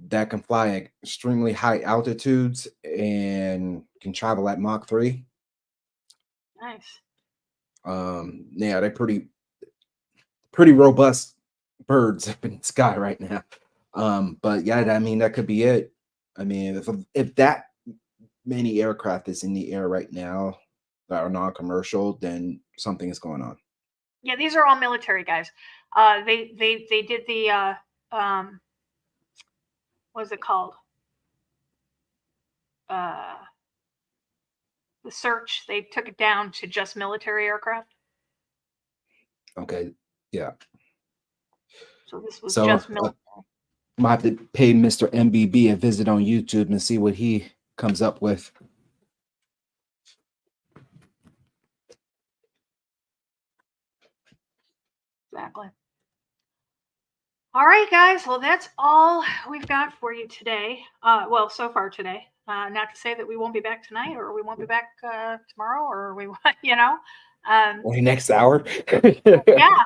That can fly at extremely high altitudes and can travel at Mach 3. Nice. Yeah, they're pretty robust birds up in the sky right now. But yeah, I mean, that could be it. I mean, if that many aircraft is in the air right now that are non-commercial, then something is going on. Yeah, these are all military guys. They did the what is it called? The search. They took it down to just military aircraft. Okay, yeah. So this was just military. Might have to pay Mr. MBB a visit on YouTube and see what he comes up with. Exactly. All right, guys. Well, that's all we've got for you today. Well, so far today. Not to say that we won't be back tonight, or we won't be back tomorrow, or we, Or next hour. yeah.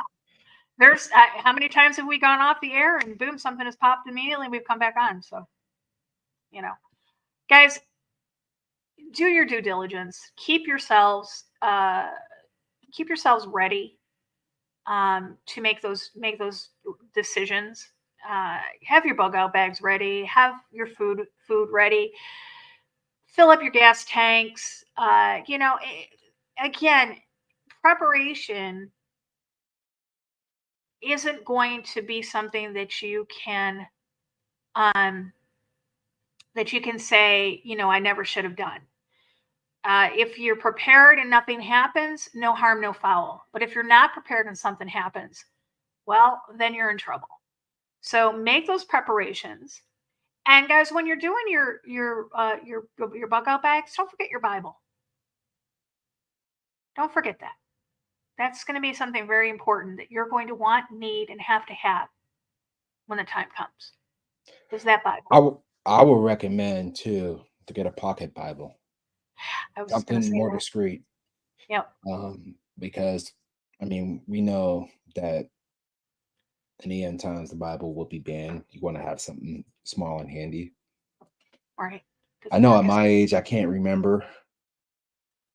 There's how many times have we gone off the air and boom, something has popped immediately and we've come back on. So, guys, do your due diligence. Keep yourselves ready to make those decisions. Have your bug out bags ready. Have your food ready. Fill up your gas tanks. Again, preparation isn't going to be something that you can say, I never should have done. If you're prepared and nothing happens, no harm, no foul. But if you're not prepared and something happens, well, then you're in trouble. So make those preparations. And guys, when you're doing your bug out bags, don't forget your Bible. Don't forget that. That's going to be something very important that you're going to want, need, and have to have when the time comes. Is that Bible? I would recommend too to get a pocket Bible. Something more discreet. Yep. Because we know that in the end times the Bible will be banned. You want to have something small and handy. Right. I know at my age I can't remember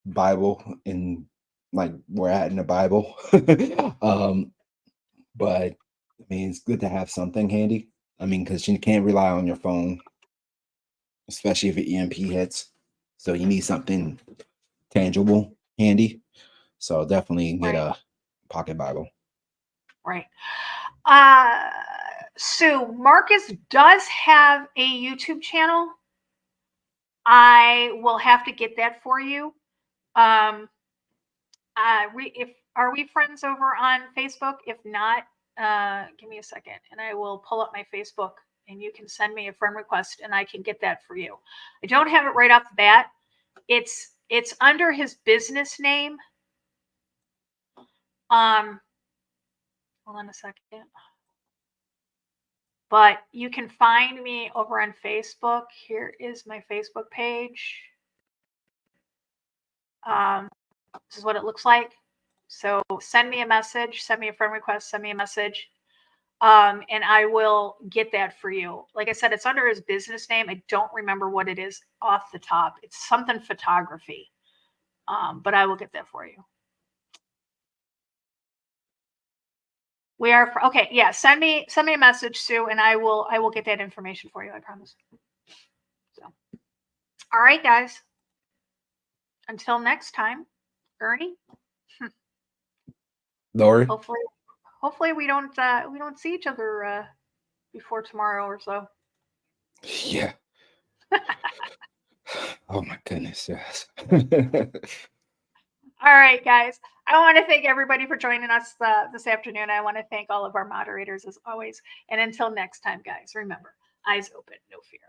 Bible and like we're at in the Bible. But it's good to have something handy. Because you can't rely on your phone, especially if an EMP hits. So you need something tangible, handy. So definitely get a pocket Bible. Right. Sue, Marcus does have a YouTube channel. I will have to get that for you. Are we friends over on Facebook? If not, give me a second and I will pull up my Facebook and you can send me a friend request and I can get that for you. I don't have it right off the bat. It's under his business name. Hold on a second. But you can find me over on Facebook. Here is my Facebook page. This is what it looks like. So send me a message, send me a friend request, send me a message. And I will get that for you. Like I said, it's under his business name. I don't remember what it is off the top. It's something photography. But I will get that for you. We are okay. Yeah, send me a message, Sue, and I will get that information for you. I promise. So, all right, guys. Until next time, Ernie. Lori. Hopefully we don't see each other before tomorrow or so. Yeah. Oh my goodness, yes. All right, guys. I want to thank everybody for joining us this afternoon. I want to thank all of our moderators as always. And until next time, guys, remember, eyes open, no fear.